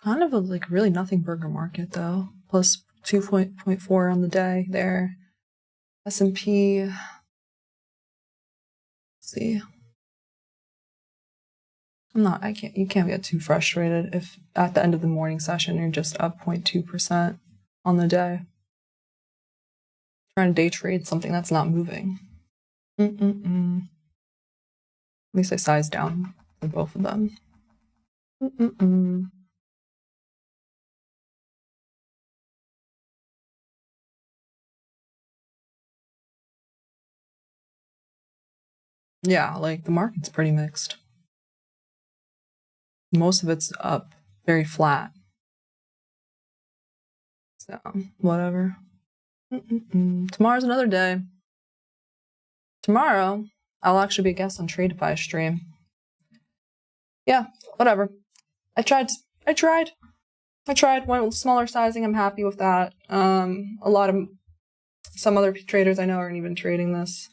Kind of a like really nothing burger market though. Plus 2.4 on the day there. S&P. Let's see. You can't get too frustrated if at the end of the morning session you're just up 0.2% on the day. Trying to day trade something that's not moving. At least I sized down for both of them. Yeah, like the market's pretty mixed. Most of it's up, very flat. So, whatever. Tomorrow's another day. Tomorrow, I'll actually be a guest on Tradeify stream. Yeah, whatever. I tried. Went with smaller sizing. I'm happy with that. Some other traders I know aren't even trading this.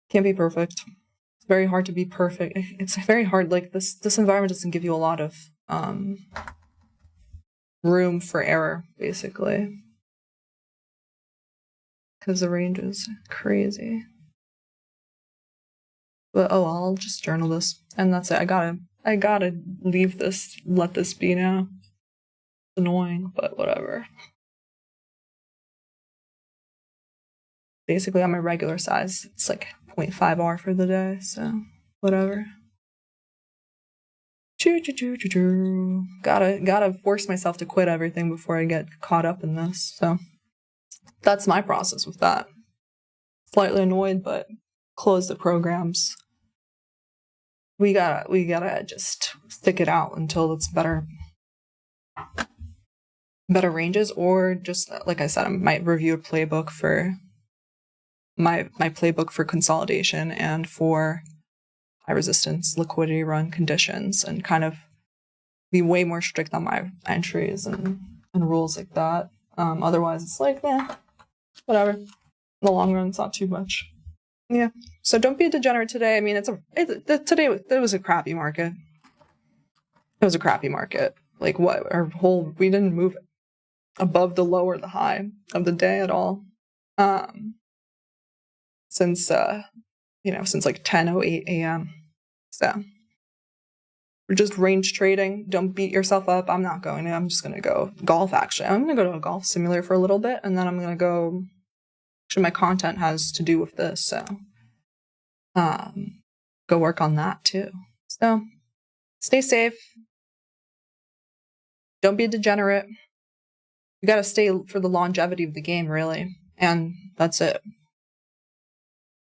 Can't be perfect. It's very hard to be perfect. It's very hard. Like this environment doesn't give you a lot of room for error, basically, because the range is crazy. But oh, I'll just journal this, and that's it. I gotta leave this. Let this be now. It's annoying, but whatever. Basically, I'm a regular size. It's like 0.5 R for the day, so whatever. Gotta force myself to quit everything before I get caught up in this. So that's my process with that. Slightly annoyed, but close the programs. We gotta just stick it out until it's better ranges, or just like I said, I might review a playbook for my playbook for consolidation and for high resistance liquidity run conditions, and kind of be way more strict on my entries and rules like that. Otherwise, it's like, whatever. In the long run, it's not too much. Yeah. So don't be a degenerate today. I mean, today it was a crappy market. It was a crappy market. Like what? We didn't move above the low or the high of the day at all. Since like 10:08 a.m. So we're just range trading. Don't beat yourself up. I'm not going to. I'm just going to go golf, actually. I'm going to go to a golf simulator for a little bit, and then I'm going to go. Actually, my content has to do with this, so go work on that too. So stay safe. Don't be a degenerate. You got to stay for the longevity of the game, really. And that's it.